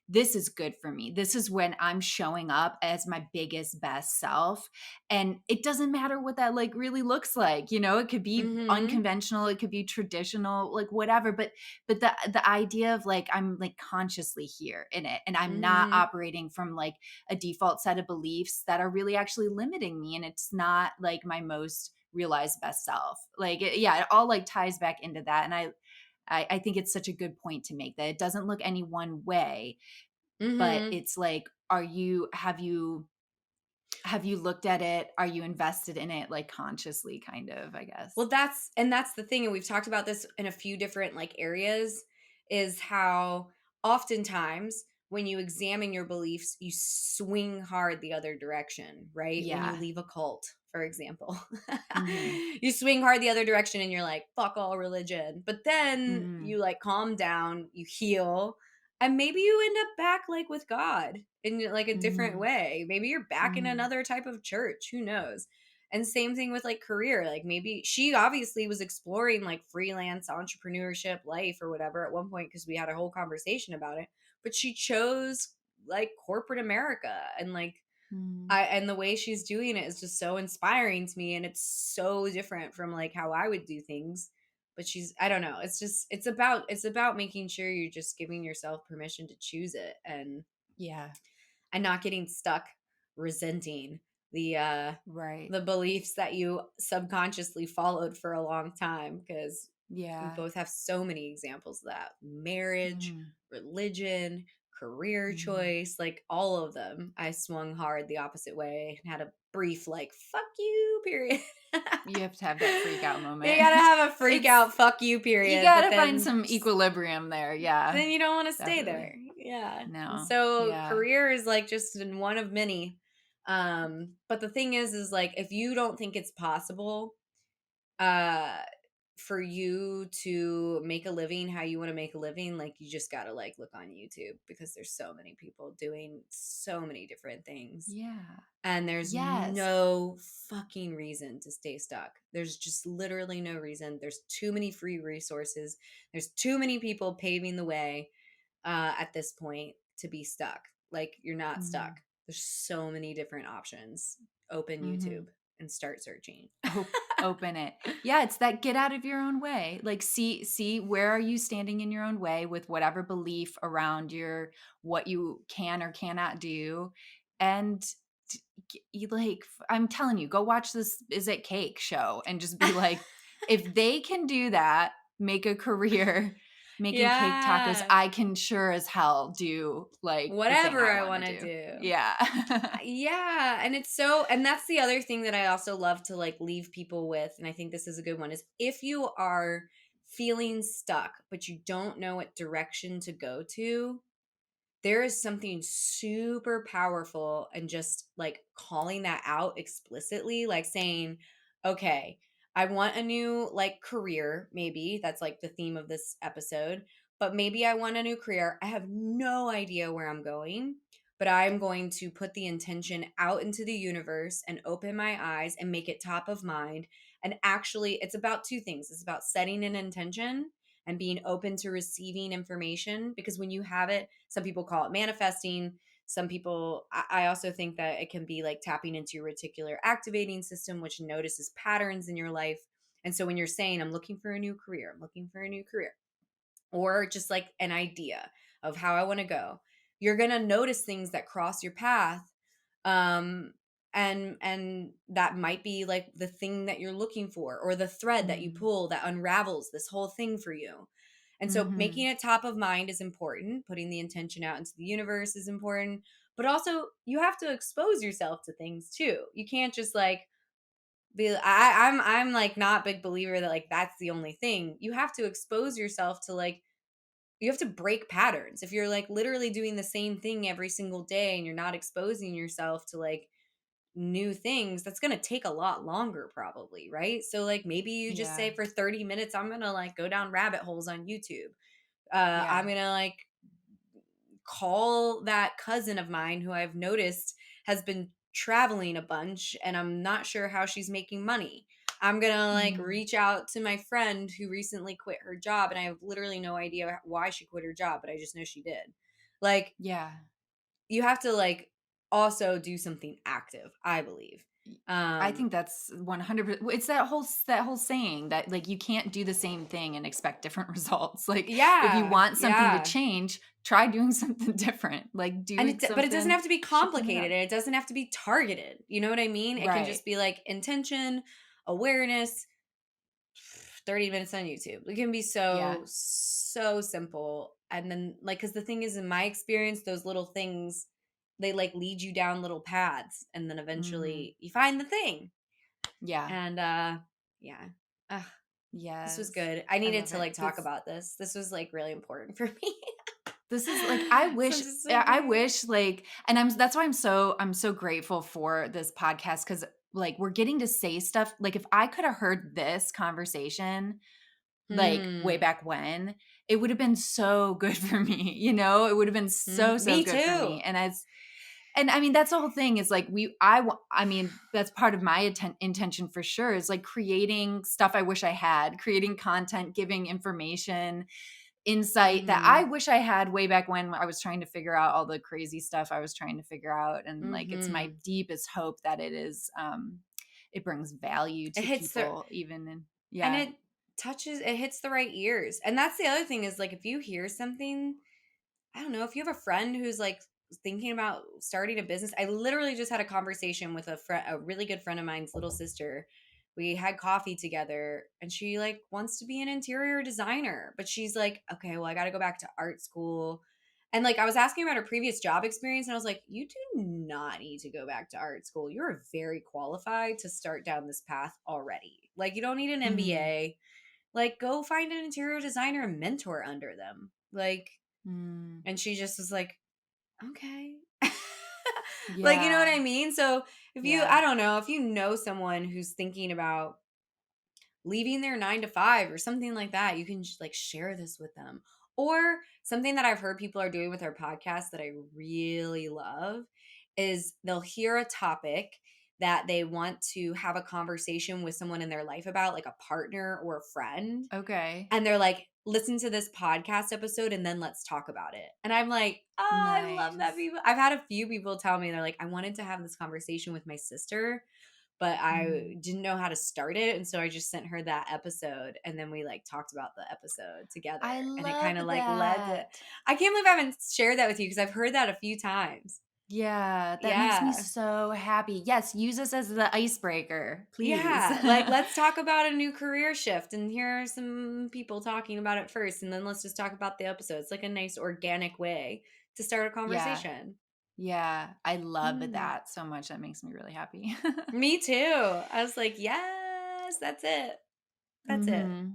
this is good for me. This is when I'm showing up as my biggest, best self. And it doesn't matter what that like really looks like. You know, it could be Mhm. unconventional, it could be traditional, like whatever. But the idea of like I'm like consciously here in it and I'm not Mhm. operating from like a default set of beliefs that are really actually limiting me, and it's not like my most realized best self. Like yeah, it all like ties back into that. And I think it's such a good point to make, that it doesn't look any one way, but Mhm. it's like, have you looked at it? Are you invested in it like consciously, kind of, I guess. Well, that's the thing, and we've talked about this in a few different like areas, is how oftentimes when you examine your beliefs, you swing hard the other direction, right? When you Yeah. leave a cult, for example. Mhm. You swing hard the other direction and you're like, fuck all religion. But then Mhm. you like calm down, you heal, and maybe you end up back like with God in like a different Mhm. way. Maybe you're back in Mhm. another type of church, who knows? And same thing with like career. Like maybe she obviously was exploring like freelance entrepreneurship life or whatever at one point because we had a whole conversation about it. But she chose like corporate America, and like Mhm. I and the way she's doing it is just so inspiring to me, and it's so different from like how I would do things. But she's I don't know. It's just it's about making sure you're just giving yourself permission to choose it, Yeah. and not getting stuck resenting Right. the beliefs that you subconsciously followed for a long time, because we Yeah. both have so many examples of that: marriage, Mhm. religion, career Mhm. choice, like all of them I swung hard the opposite way and had a brief like fuck you period. You have to have that freak out You moment. gotta have a freak It's out fuck you You period, but gotta find then some equilibrium there. Yeah, then you don't want to stay definitely. there. Yeah. And No. so Yeah. career is like just in one of many. But the thing is like if you don't think it's possible uh for you to make a living how you want to make a living, like you just got to like look on YouTube because there's so many people doing so many different things. Yeah. And there's Yes. no fucking reason to stay stuck. There's just literally no reason. There's too many free resources. There's too many people paving the way at this point to be stuck. Like you're not stuck. Mhm. There's so many different options. Open YouTube Mhm. and start searching. Open it. Yeah, it's that get out of your own way. Like see where are you standing in your own way with whatever belief around your what you can or cannot do, and you like I'm telling you, go watch this Is It Cake show and just be like, if they can do that, make a career making cake tacos, Yeah. I can sure as hell do like the thing Whatever I I want to want to do. do. Yeah. Yeah, and it's so and that's the other thing that I also love to like leave people with, and I think this is a good one, is if you are feeling stuck but you don't know what direction to go to, there is something super powerful and just like calling that out explicitly, like saying, okay, I want a new like career, maybe. That's like the theme of this episode. But maybe I want a new career. I have no idea where I'm going, but I'm going to put the intention out into the universe and open my eyes and make it top of mind. And actually, it's about two things. It's about setting an intention and being open to receiving information, because when you have it, some people call it manifesting. Some people, I also think that it can be like tapping into your reticular activating system, which notices patterns in your life. And so when you're saying, I'm looking for a new career, I'm looking for a new career, or just like an idea of how I want to go, you're going to notice things that cross your path. Um, and that might be like the thing that you're looking for, or the thread that you Mm. pull that unravels this whole thing for you. And so making Mhm. it top of mind is important. Putting the intention out into the universe is important. But also, you have to expose yourself to things too. You can't just like be. I'm like not a big believer that like that's the only thing. You have to expose yourself to like, you have to break patterns. If you're like literally doing the same thing every single day and you're not exposing yourself to like new things, that's going to take a lot longer probably, right? So like maybe you just Yeah. say for 30 minutes I'm going to like go down rabbit holes on YouTube. I'm Yeah. going to like call that cousin of mine who I've noticed has been traveling a bunch and I'm not sure how she's making money. I'm going to like Mm. reach out to my friend who recently quit her job and I have literally no idea why she quit her job, but I just know she did. Like, Yeah. you have to like also do something active, I believe. Y I Um think that's 100%. It's that whole saying that, like, you can't do the same thing and expect different results. Like, if you yeah, want something to yeah. change, try doing something different. Like, And do it, but it doesn't something have to be shifting it complicated up. and it doesn't have to be targeted. You know what I mean? It can Right. just be like intention, awareness, 30 minutes on YouTube. It can be Yeah. so simple. And then like, cuz the thing is, in my experience, those little things, they like lead you down little paths and then Mhm. eventually you find the thing. Yeah. And yeah. Ugh, this was Yes. good. I I needed love to like it. talk about this. This was like really important for me. This is like Since it's so I big. wish like and that's why I'm so grateful for this podcast cuz like we're getting to say stuff like if I could have heard this conversation like way Hmm. back when, it would have been so good for me, you know? It would have been Mhm. so Me good for too. me. And I mean that's the whole thing is like I mean that's part of my intention for sure is like creating stuff I wish I had, creating content, giving information, insight that I Mhm. wish I had way back when I was trying to figure out all the crazy stuff I was trying to figure out. And like, it's my Mhm. deepest hope that it brings value It to hits the people, even in, and yeah. it touches it hits the right ears. And that's the other thing is like if you hear something, I don't know, if you have a friend who's like thinking about starting a business. I literally just had a conversation with a really good friend of mine's little sister. We had coffee together and she like wants to be an interior designer, but she's like, "Okay, well I got to go back to art school." And like I was asking about her previous job experience and I was like, "You do not need to go back to art school. You're very qualified to start down this path already. Like you don't need an Mm, MBA. Like go find an interior designer and mentor under them." Like, mm, and she just was like, okay. Like, you know what yeah. I mean? So if you, Yeah. I don't know, if you know someone who's thinking about leaving their 9 to 5 or something like that, you can just like share this with them. Or something that I've heard people are doing with their podcast that I really love is they'll hear a topic that they want to have a conversation with someone in their life about, like a partner or a friend, Okay. and they're like, listen to this podcast episode and then let's talk about it. And I'm like, oh, I love that Nice. people. I've had a few people tell me, they're like, I wanted to have this conversation with my sister, but I Mm. didn't know how to start it. And so I just sent her that episode. And then we like talked about the episode I together. And it kind of love like led to, that. I can't believe I haven't shared that with you because I've heard that a few times. Yeah, that makes me Yeah. so happy. Yes, use us as the icebreaker, please. Yeah, like let's talk about a new career shift and here are some people talking about it first and then let's just talk about the episode. It's like a nice organic way to start a Yeah. conversation. Yeah, I love Mm. that so much. That makes me really happy. Me too. I was like, "Yes, that's it. That's it." Mhm.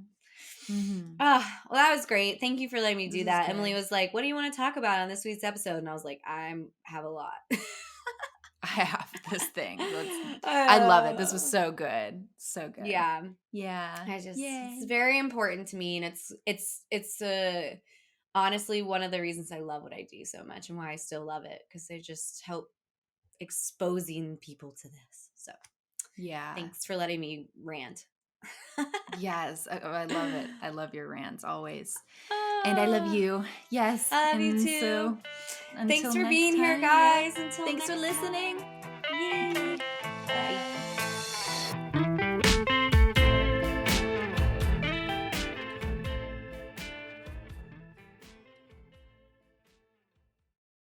Mhm. Ah, well, that was great. Thank you for letting me do This is that. Emily good. was like, "What do you want to talk about on this week's episode?" And I was like, "I have a lot." I have this thing. I love it. This was Uh, so good. So good. yeah. Yeah. It's Yay. very important to me, and it's honestly one of the reasons I love what I do so much and why I still love it, because they just help exposing people to this. So Yeah. thanks for letting me rant. Yes. I love it. I love your rants always. And I love Ah, you. Yes. I love you And too. so Thanks until for next being here, time. Yeah. guys. Until Thanks for next listening. time.